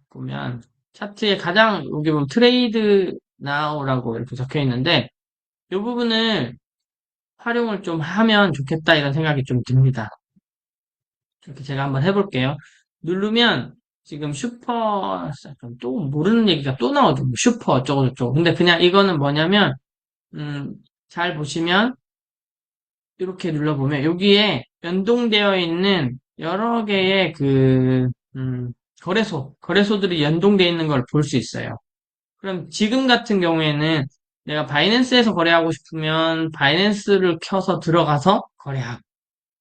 보면, 차트에 가장, 여기 보면 트레이드 나우라고 이렇게 적혀 있는데, 이 부분을 활용을 좀 하면 좋겠다 이런 생각이 좀 듭니다. 이렇게 제가 한번 해볼게요. 누르면 지금 또 모르는 얘기가 또 나오죠. 뭐 슈퍼 어쩌고저쩌고. 근데 그냥 이거는 뭐냐면 음, 잘 보시면 이렇게 눌러보면 여기에 연동되어 있는 여러 개의 거래소들이 연동되어 있는 걸 볼 수 있어요. 그럼 지금 같은 경우에는 내가 바이낸스에서 거래하고 싶으면 바이낸스를 켜서 들어가서 거래하고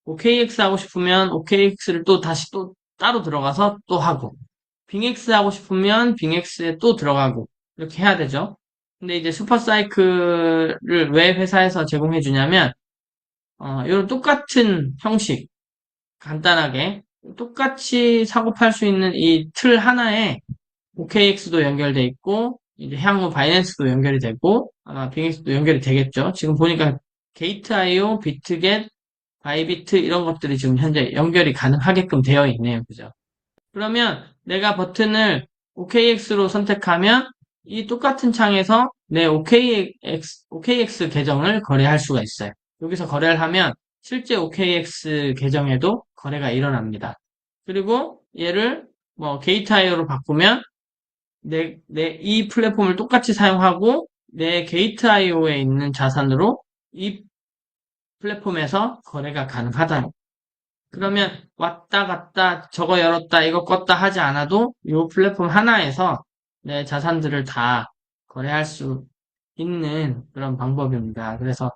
OKX 하고 싶으면 OKX를 또 다시 또 따로 들어가서 또 하고 빙엑스 하고 싶으면 빙엑스에 또 들어가고 이렇게 해야 되죠. 근데 이제 슈퍼사이클을 왜 회사에서 제공해 주냐면 이런 똑같은 형식 간단하게 똑같이 사고 팔 수 있는 이 틀 하나에 OKX도 연결돼 있고 이제 향후 바이낸스도 연결이 되고 아마 빙엑스도 연결이 되겠죠. 지금 보니까 게이트.io, 비트겟, 바이비트 이런 것들이 지금 현재 연결이 가능하게끔 되어 있네요. 그죠? 그러면 내가 버튼을 OKX로 선택하면 이 똑같은 창에서 내 OKX 계정을 거래할 수가 있어요. 여기서 거래를 하면 실제 OKX 계정에도 거래가 일어납니다. 그리고 얘를 뭐 게이트.io로 바꾸면 이 플랫폼을 똑같이 사용하고 내 게이트.io에 있는 자산으로 이 플랫폼에서 거래가 가능하다. 그러면 왔다 갔다 저거 열었다 이거 껐다 하지 않아도 이 플랫폼 하나에서 내 자산들을 다 거래할 수 있는 그런 방법입니다. 그래서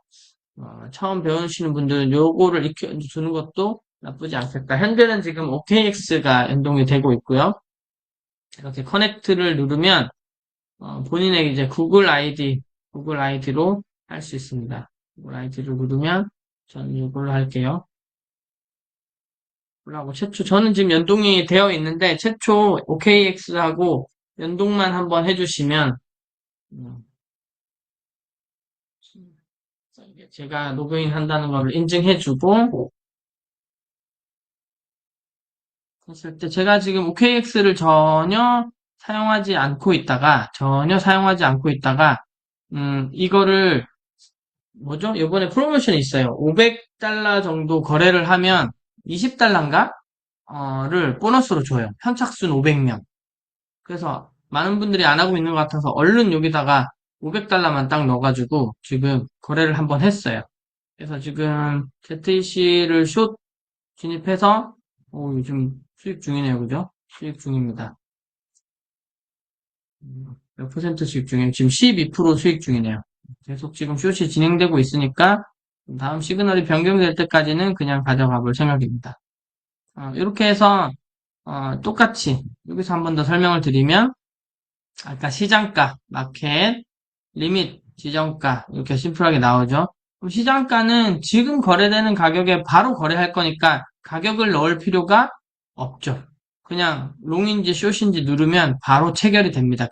처음 배우시는 분들은 요거를 익혀주는 것도 나쁘지 않겠다. 현재는 지금 OKX가 연동이 되고 있고요. 이렇게 커넥트를 누르면 본인의 이제 구글 아이디로 할 수 있습니다. 구글 아이디를 누르면 저는 이걸로 할게요. 하고 저는 지금 연동이 되어 있는데 최초 OKX하고 연동만 한번 해주시면 음, 제가 로그인 한다는 것을 인증해주고 했을 때 제가 지금 OKX를 전혀 사용하지 않고 있다가 이거를 뭐죠? 이번에 프로모션이 있어요. 500달러 정도 거래를 하면 20달러인가? 를 보너스로 줘요. 현착순 500명. 그래서 많은 분들이 안 하고 있는 것 같아서 얼른 여기다가 500달러만 딱 넣어가지고 지금 거래를 한번 했어요. 그래서 지금 ZEC를 숏 진입해서 요즘 수익 중이네요. 그죠? 수익 중입니다. 몇 퍼센트 수익 중이에요? 지금 12% 수익 중이네요. 계속 지금 숏이 진행되고 있으니까 다음 시그널이 변경될 때까지는 그냥 가져가 볼 생각입니다. 이렇게 해서 똑같이 여기서 한 번 더 설명을 드리면 아까 시장가, 마켓, 리밋, 지정가 이렇게 심플하게 나오죠. 그럼 시장가는 지금 거래되는 가격에 바로 거래할 거니까 가격을 넣을 필요가 없죠. 그냥 롱인지 숏인지 누르면 바로 체결이 됩니다.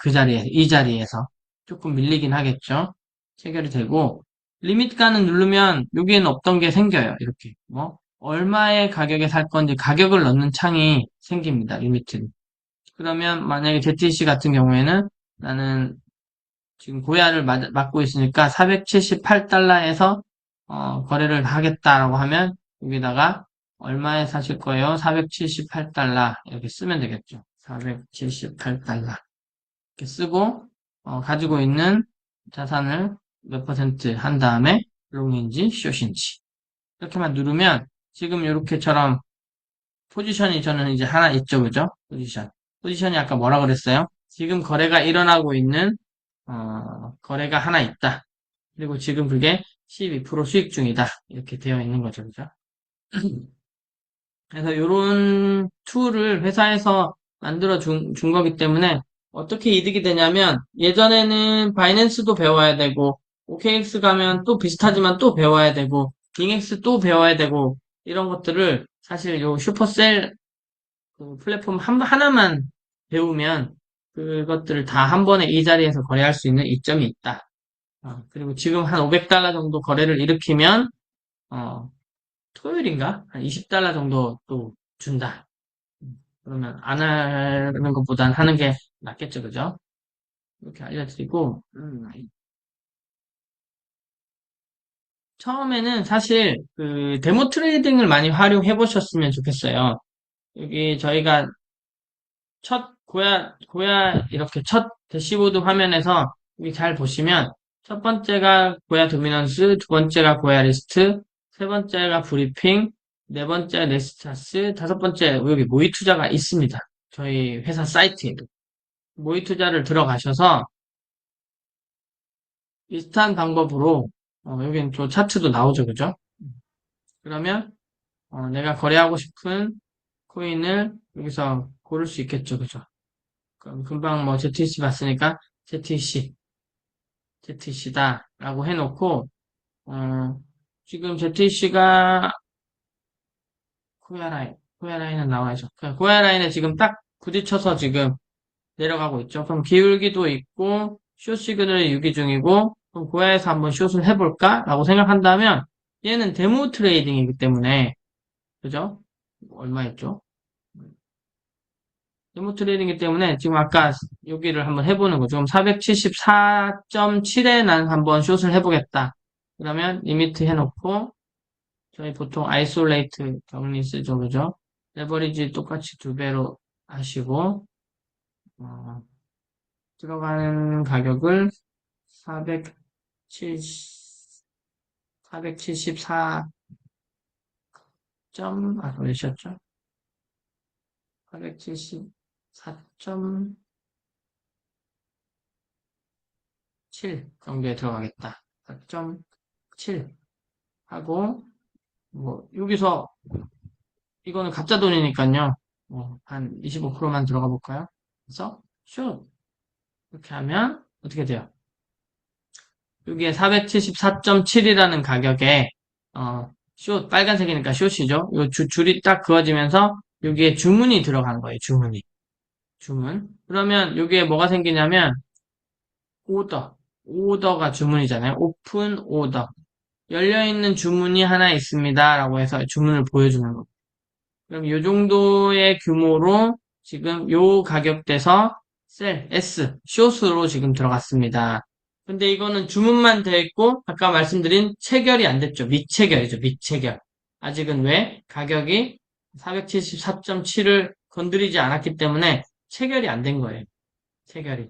이 자리에서. 조금 밀리긴 하겠죠. 체결이 되고 리밋가는 누르면 여기에는 없던 게 생겨요. 이렇게 뭐 얼마의 가격에 살 건지 가격을 넣는 창이 생깁니다. 리미트는. 그러면 만약에 ZTC 같은 경우에는 나는 지금 고야를 맞고 있으니까 478달러에서 거래를 하겠다라고 하면 여기다가 얼마에 사실 거예요? 478달러 이렇게 쓰면 되겠죠. 478달러. 이렇게 쓰고, 가지고 있는 자산을 몇 퍼센트 한 다음에 롱인지 숏인지. 이렇게만 누르면 지금 이렇게처럼 포지션이 저는 이제 하나 있죠, 그죠? 포지션. 포지션이 아까 뭐라 그랬어요? 지금 거래가 일어나고 있는, 거래가 하나 있다. 그리고 지금 그게 12% 수익 중이다. 이렇게 되어 있는 거죠, 그죠? 그래서 이런 툴을 회사에서 만들어 준 거기 때문에 어떻게 이득이 되냐면 예전에는 바이낸스도 배워야 되고 OKX 가면 또 비슷하지만 또 배워야 되고 빙엑스 또 배워야 되고 이런 것들을 사실 요 슈퍼셀 그 플랫폼 하나만 배우면 그것들을 다 한 번에 이 자리에서 거래할 수 있는 이점이 있다. 그리고 지금 한 500달러 정도 거래를 일으키면 어, 토요일인가? 한 20달러 정도 또 준다. 그러면 안 하는 것보단 하는 게 낫겠죠, 그죠? 이렇게 알려드리고, 처음에는 사실 그 데모 트레이딩을 많이 활용해 보셨으면 좋겠어요. 여기 저희가 이렇게 첫 대시보드 화면에서 여기 잘 보시면 첫 번째가 고야 도미넌스, 두 번째가 고야 리스트, 세 번째가 브리핑, 네 번째 네스타스, 다섯 번째 여기 모의 투자가 있습니다. 저희 회사 사이트에도. 모의 투자를 들어가셔서 비슷한 방법으로 여기는 또 차트도 나오죠, 그죠? 그러면 내가 거래하고 싶은 코인을 여기서 고를 수 있겠죠, 그죠? 그럼 금방 뭐 ZTC 봤으니까 ZTC다라고 해놓고 지금 ZTC가 코야라인은 나와야죠. 코야라인에 지금 딱 부딪혀서 지금 내려가고 있죠. 그럼 기울기도 있고 숏 시그널이 유기 중이고 그럼 고야에서 한번 숏을 해볼까라고 생각한다면 얘는 데모 트레이딩이기 때문에 그죠? 얼마였죠? 데모 트레이딩이기 때문에 지금 아까 여기를 한번 해보는 거죠. 그럼 474.7에 난 한번 숏을 해보겠다. 그러면 리미트 해놓고 저희 보통 아이솔레이트 격리 쓰죠, 그죠? 레버리지 똑같이 두 배로 하시고 어, 들어가는 가격을 470, 474 몇이었죠? 474.7 정도에 들어가겠다. 4.7 하고 뭐 여기서 이거는 가짜 돈이니까요. 한 25%만 들어가 볼까요? 그래서 슛 이렇게 하면 어떻게 돼요? 여기에 474.7이라는 가격에 숏 빨간색이니까 숏이죠. 이 줄이 딱 그어지면서 여기에 주문이 들어간 거예요. 주문. 그러면 여기에 뭐가 생기냐면 오더가 주문이잖아요. 오픈 오더. 열려있는 주문이 하나 있습니다. 라고 해서 주문을 보여주는 거. 그럼 이 정도의 규모로 지금 요 가격대에서 숏으로 지금 들어갔습니다. 근데 이거는 주문만 되어 있고, 아까 말씀드린 체결이 안 됐죠. 미체결이죠, 미체결. 아직은 왜? 가격이 474.7을 건드리지 않았기 때문에 체결이 안 된 거예요. 체결이.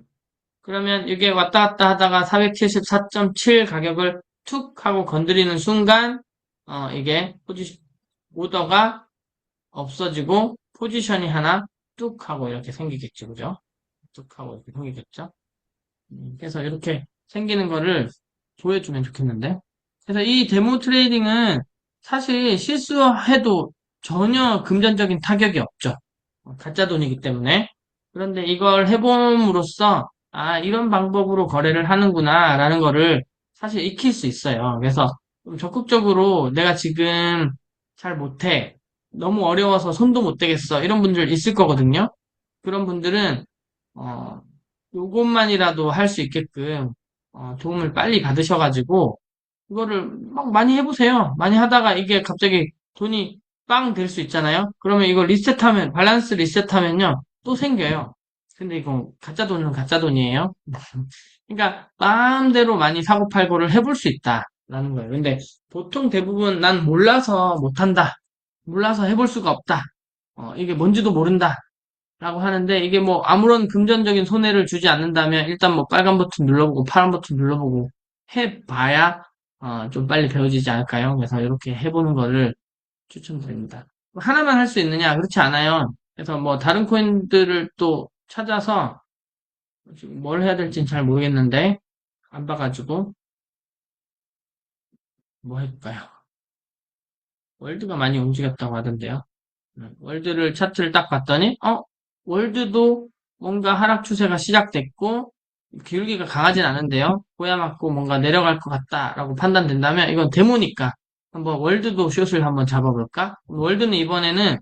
그러면 이게 왔다 갔다 하다가 474.7 가격을 툭 하고 건드리는 순간, 이게 오더가 없어지고 포지션이 하나 뚝 하고 이렇게 생기겠죠. 그죠? 뚝 하고 이렇게 생기겠죠. 그래서 이렇게 생기는 거를 보여주면 좋겠는데. 그래서 이 데모 트레이딩은 사실 실수해도 전혀 금전적인 타격이 없죠. 가짜 돈이기 때문에. 그런데 이걸 해봄으로써 이런 방법으로 거래를 하는구나 라는 거를 사실 익힐 수 있어요. 그래서 좀 적극적으로 내가 지금 잘 못해. 너무 어려워서 손도 못 대겠어. 이런 분들 있을 거거든요. 그런 분들은, 어, 요것만이라도 할 수 있게끔, 도움을 빨리 받으셔가지고, 그거를 막 많이 해보세요. 많이 하다가 이게 갑자기 돈이 빵 될 수 있잖아요. 그러면 이거 밸런스 리셋하면요. 또 생겨요. 근데 이거 가짜 돈은 가짜 돈이에요. 그러니까 마음대로 많이 사고 팔고를 해볼 수 있다라는 거예요. 근데 보통 대부분 난 몰라서 못한다. 몰라서 해볼 수가 없다. 이게 뭔지도 모른다. 라고 하는데 이게 뭐 아무런 금전적인 손해를 주지 않는다면 일단 뭐 빨간 버튼 눌러보고 파란 버튼 눌러보고 해봐야 좀 빨리 배워지지 않을까요? 그래서 이렇게 해보는 거를 추천드립니다. 하나만 할 수 있느냐? 그렇지 않아요. 그래서 뭐 다른 코인들을 또 찾아서 지금 뭘 해야 될지는 잘 모르겠는데 안 봐가지고 뭐 해볼까요? 월드가 많이 움직였다고 하던데요. 월드를 차트를 딱 봤더니 월드도 뭔가 하락 추세가 시작됐고 기울기가 강하진 않은데요. 꼬야 맞고 뭔가 내려갈 것 같다라고 판단된다면 이건 데모니까 한번 월드도 숏을 한번 잡아볼까? 월드는 이번에는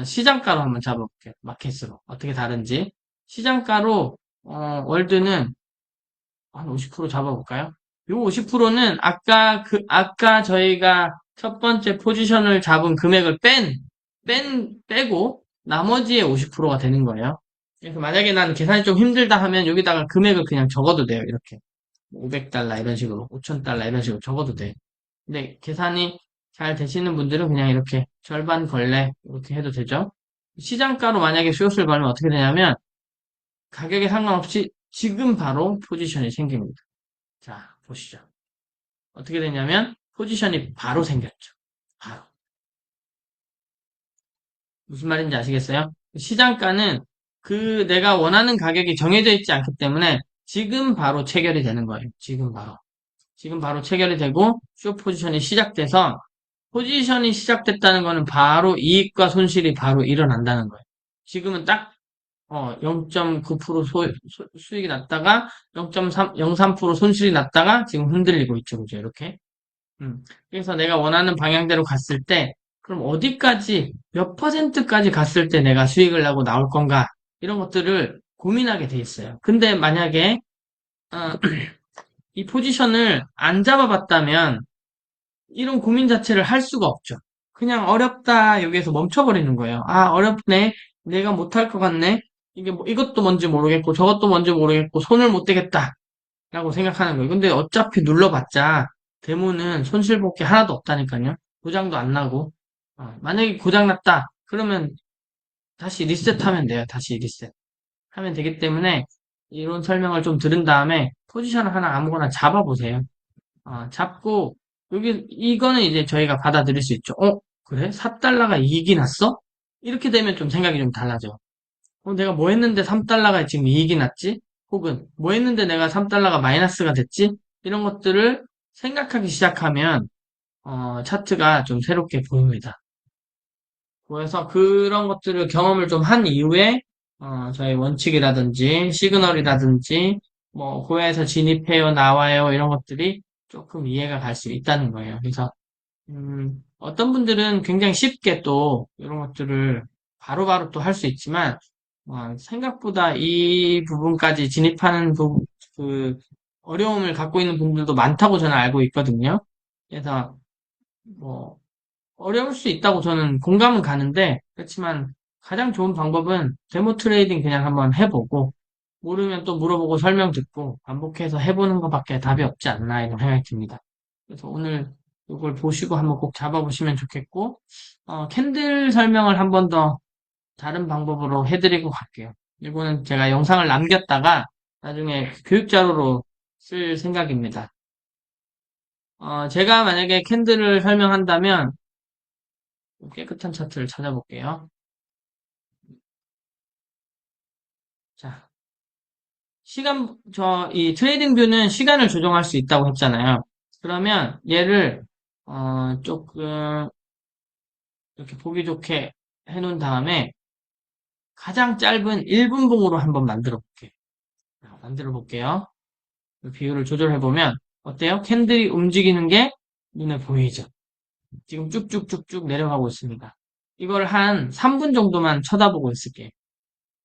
시장가로 한번 잡아볼게요. 마켓으로 어떻게 다른지 시장가로 월드는 한 50% 잡아볼까요? 요 50%는 아까 저희가 첫 번째 포지션을 잡은 금액을 빼고 나머지의 50%가 되는 거예요. 그래서 만약에 난 계산이 좀 힘들다 하면 여기다가 금액을 그냥 적어도 돼요. 이렇게. 500달러 이런 식으로, 5000달러 이런 식으로 적어도 돼요. 근데 계산이 잘 되시는 분들은 그냥 이렇게 절반 걸레 이렇게 해도 되죠. 시장가로 만약에 숏을 걸면 어떻게 되냐면 가격에 상관없이 지금 바로 포지션이 생깁니다. 자, 보시죠. 어떻게 되냐면 포지션이 바로 생겼죠. 바로. 무슨 말인지 아시겠어요? 시장가는 그 내가 원하는 가격이 정해져 있지 않기 때문에 지금 바로 체결이 되는 거예요. 지금 바로. 지금 바로 체결이 되고 숏 포지션이 시작돼서 포지션이 시작됐다는 거는 바로 이익과 손실이 바로 일어난다는 거예요. 지금은 딱 0.9% 수익이 났다가 0.03% 손실이 났다가 지금 흔들리고 있죠. 그죠? 이렇게. 그래서 내가 원하는 방향대로 갔을 때, 그럼 어디까지, 몇 퍼센트까지 갔을 때 내가 수익을 하고 나올 건가? 이런 것들을 고민하게 돼 있어요. 근데 만약에, 어, 이 포지션을 안 잡아봤다면, 이런 고민 자체를 할 수가 없죠. 그냥 어렵다, 여기에서 멈춰버리는 거예요. 아, 어렵네. 내가 못할 것 같네. 이게 뭐, 이것도 뭔지 모르겠고, 저것도 뭔지 모르겠고, 손을 못 대겠다. 라고 생각하는 거예요. 근데 어차피 눌러봤자 데모는 손실볼 게 하나도 없다니까요. 고장도 안 나고. 만약에 고장 났다. 그러면 다시 리셋하면 돼요. 다시 리셋. 하면 되기 때문에 이런 설명을 좀 들은 다음에 포지션을 하나 아무거나 잡아보세요. 잡고 이거는 이제 저희가 받아들일 수 있죠. 그래? 4달러가 이익이 났어? 이렇게 되면 좀 생각이 좀 달라져. 내가 뭐 했는데 3달러가 지금 이익이 났지? 혹은 뭐 했는데 내가 3달러가 마이너스가 됐지? 이런 것들을 생각하기 시작하면 차트가 좀 새롭게 보입니다. 그래서 그런 것들을 경험을 좀 한 이후에 저희 원칙이라든지 시그널이라든지 뭐 고야에서 진입해요, 나와요 이런 것들이 조금 이해가 갈 수 있다는 거예요. 그래서 어떤 분들은 굉장히 쉽게 또 이런 것들을 바로바로 또 할 수 있지만 생각보다 이 부분까지 진입하는 그 어려움을 갖고 있는 분들도 많다고 저는 알고 있거든요. 그래서 뭐 어려울 수 있다고 저는 공감은 가는데 그렇지만 가장 좋은 방법은 데모 트레이딩 그냥 한번 해보고 모르면 또 물어보고 설명 듣고 반복해서 해보는 것밖에 답이 없지 않나 이런 생각이 듭니다. 그래서 오늘 이걸 보시고 한번 꼭 잡아보시면 좋겠고 캔들 설명을 한번 더 다른 방법으로 해드리고 갈게요. 이거는 제가 영상을 남겼다가 나중에 교육 자료로 쓸 생각입니다. 제가 만약에 캔들을 설명한다면 깨끗한 차트를 찾아볼게요. 자, 이 트레이딩 뷰는 시간을 조정할 수 있다고 했잖아요. 그러면 얘를, 조금, 이렇게 보기 좋게 해놓은 다음에 가장 짧은 1분 봉으로 한번 만들어 볼게요. 비율을 조절해보면, 어때요? 캔들이 움직이는 게 눈에 보이죠? 지금 쭉쭉쭉쭉 내려가고 있습니다. 이걸 한 3분 정도만 쳐다보고 있을게요.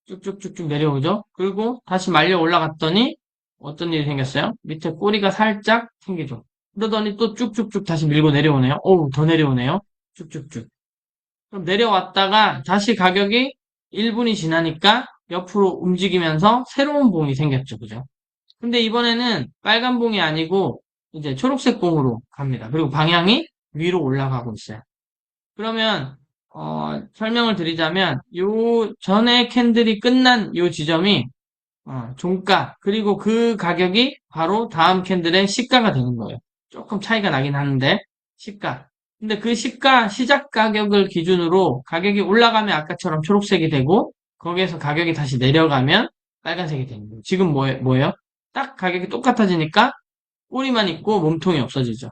쭉쭉쭉쭉 내려오죠? 그리고 다시 말려 올라갔더니 어떤 일이 생겼어요? 밑에 꼬리가 살짝 생기죠? 그러더니 또 쭉쭉쭉 다시 밀고 내려오네요. 어우, 더 내려오네요. 쭉쭉쭉. 그럼 내려왔다가 다시 가격이 1분이 지나니까 옆으로 움직이면서 새로운 봉이 생겼죠. 그죠? 근데 이번에는 빨간 봉이 아니고 이제 초록색 봉으로 갑니다. 그리고 방향이 위로 올라가고 있어요. 그러면 설명을 드리자면, 요 전에 캔들이 끝난 요 지점이, 종가, 그리고 그 가격이 바로 다음 캔들의 시가가 되는 거예요. 조금 차이가 나긴 하는데, 시가. 근데 그 시가, 시작 가격을 기준으로 가격이 올라가면 아까처럼 초록색이 되고, 거기에서 가격이 다시 내려가면 빨간색이 되는 거예요. 지금 뭐예요? 딱 가격이 똑같아지니까 꼬리만 있고 몸통이 없어지죠.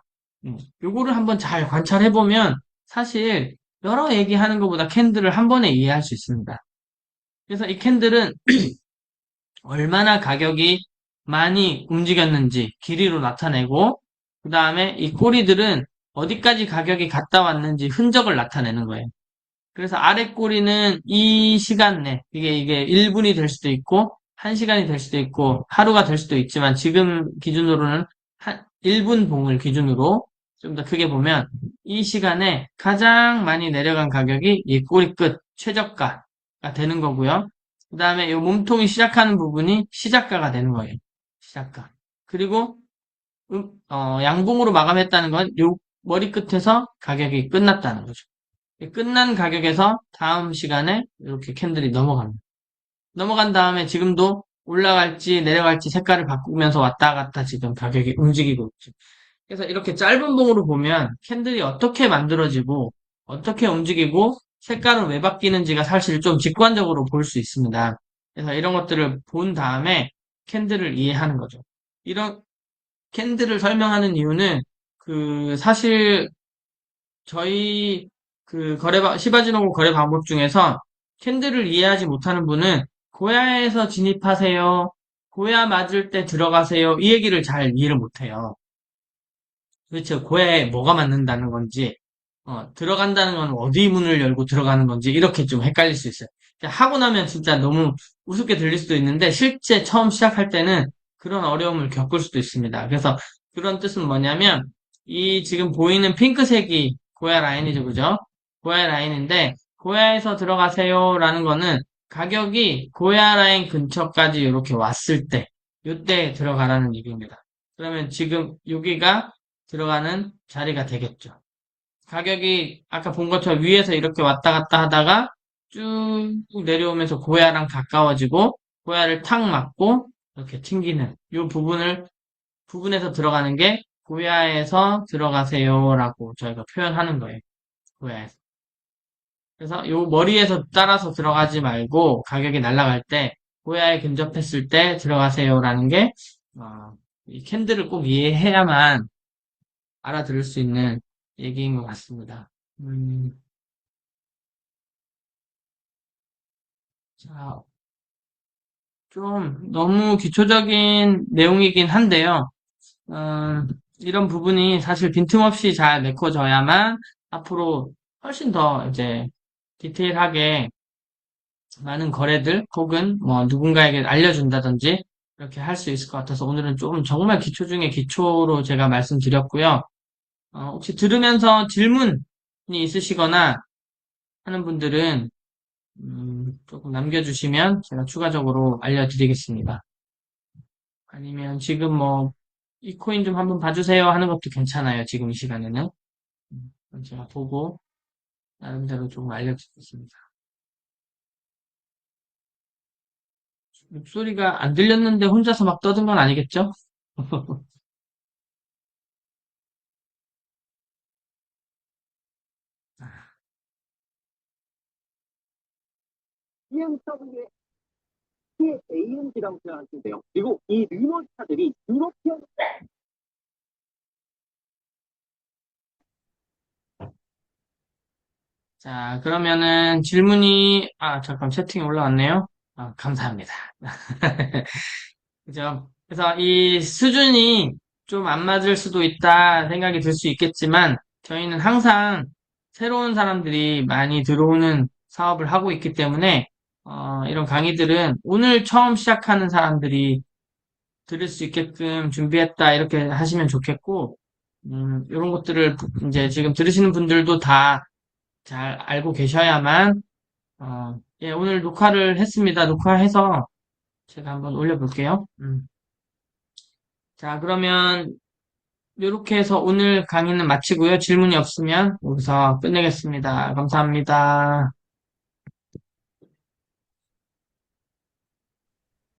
요거를 한번 잘 관찰해보면 사실 여러 얘기하는 것보다 캔들을 한 번에 이해할 수 있습니다. 그래서 이 캔들은 얼마나 가격이 많이 움직였는지 길이로 나타내고, 그 다음에 이 꼬리들은 어디까지 가격이 갔다 왔는지 흔적을 나타내는 거예요. 그래서 아래 꼬리는 이 시간 내, 이게 1분이 될 수도 있고, 1시간이 될 수도 있고, 하루가 될 수도 있지만, 지금 기준으로는 1분 봉을 기준으로 좀 더 크게 보면, 이 시간에 가장 많이 내려간 가격이 이 꼬리 끝, 최저가가 되는 거고요. 그 다음에 이 몸통이 시작하는 부분이 시작가가 되는 거예요. 시작가. 그리고, 양봉으로 마감했다는 건 요 머리 끝에서 가격이 끝났다는 거죠. 끝난 가격에서 다음 시간에 이렇게 캔들이 넘어갑니다. 넘어간 다음에 지금도 올라갈지 내려갈지 색깔을 바꾸면서 왔다 갔다 지금 가격이 움직이고 있죠. 그래서 이렇게 짧은 봉으로 보면 캔들이 어떻게 만들어지고 어떻게 움직이고 색깔은 왜 바뀌는지가 사실 좀 직관적으로 볼 수 있습니다. 그래서 이런 것들을 본 다음에 캔들을 이해하는 거죠. 이런 캔들을 설명하는 이유는 사실 저희 시바지노고 거래 방법 중에서 캔들을 이해하지 못하는 분은 고야에서 진입하세요. 고야 맞을 때 들어가세요. 이 얘기를 잘 이해를 못해요. 도대체 고야에 뭐가 맞는다는 건지, 들어간다는 건 어디 문을 열고 들어가는 건지 이렇게 좀 헷갈릴 수 있어요. 하고 나면 진짜 너무 우습게 들릴 수도 있는데 실제 처음 시작할 때는 그런 어려움을 겪을 수도 있습니다. 그래서 그런 뜻은 뭐냐면 이 지금 보이는 핑크색이 고야 라인이죠, 그죠? 고야 라인인데 고야에서 들어가세요라는 거는 가격이 고야 라인 근처까지 이렇게 왔을 때, 이때 들어가라는 얘기입니다. 그러면 지금 여기가 들어가는 자리가 되겠죠. 가격이 아까 본 것처럼 위에서 이렇게 왔다 갔다 하다가 쭉 내려오면서 고야랑 가까워지고 고야를 탁 맞고 이렇게 튕기는 이 부분에서 들어가는 게 고야에서 들어가세요라고 저희가 표현하는 거예요. 고야에서. 그래서 요 머리에서 따라서 들어가지 말고 가격이 날아갈 때 고야에 근접했을 때 들어가세요라는 게 이 캔들을 꼭 이해해야만 알아들을 수 있는 얘기인 것 같습니다. 자, 좀 너무 기초적인 내용이긴 한데요. 이런 부분이 사실 빈틈없이 잘 메꿔져야만 앞으로 훨씬 더 이제 디테일하게 많은 거래들 혹은 뭐 누군가에게 알려준다든지 이렇게 할 수 있을 것 같아서 오늘은 좀 정말 기초 중에 기초로 제가 말씀드렸고요. 혹시 들으면서 질문이 있으시거나 하는 분들은 조금 남겨주시면 제가 추가적으로 알려드리겠습니다. 아니면 지금 뭐, 이 코인 좀 한번 봐주세요 하는 것도 괜찮아요. 지금 이 시간에는. 그럼 제가 보고, 나름대로 조금 알려드리겠습니다. 목소리가 안 들렸는데 혼자서 막 떠든 건 아니겠죠? BMW의 AMG라고 표현하시면 돼요. 그리고 이 르노차들이 유로피언 자, 그러면은 잠깐 채팅이 올라왔네요. 감사합니다. 그죠? 그래서 이 수준이 좀 안 맞을 수도 있다 생각이 들 수 있겠지만, 저희는 항상 새로운 사람들이 많이 들어오는 사업을 하고 있기 때문에, 이런 강의들은 오늘 처음 시작하는 사람들이 들을 수 있게끔 준비했다, 이렇게 하시면 좋겠고, 이런 것들을 이제 지금 들으시는 분들도 다 잘 알고 계셔야만, 예, 오늘 녹화를 했습니다. 녹화해서 제가 한번 올려볼게요. 자, 그러면 이렇게 해서 오늘 강의는 마치고요. 질문이 없으면 여기서 끝내겠습니다. 감사합니다.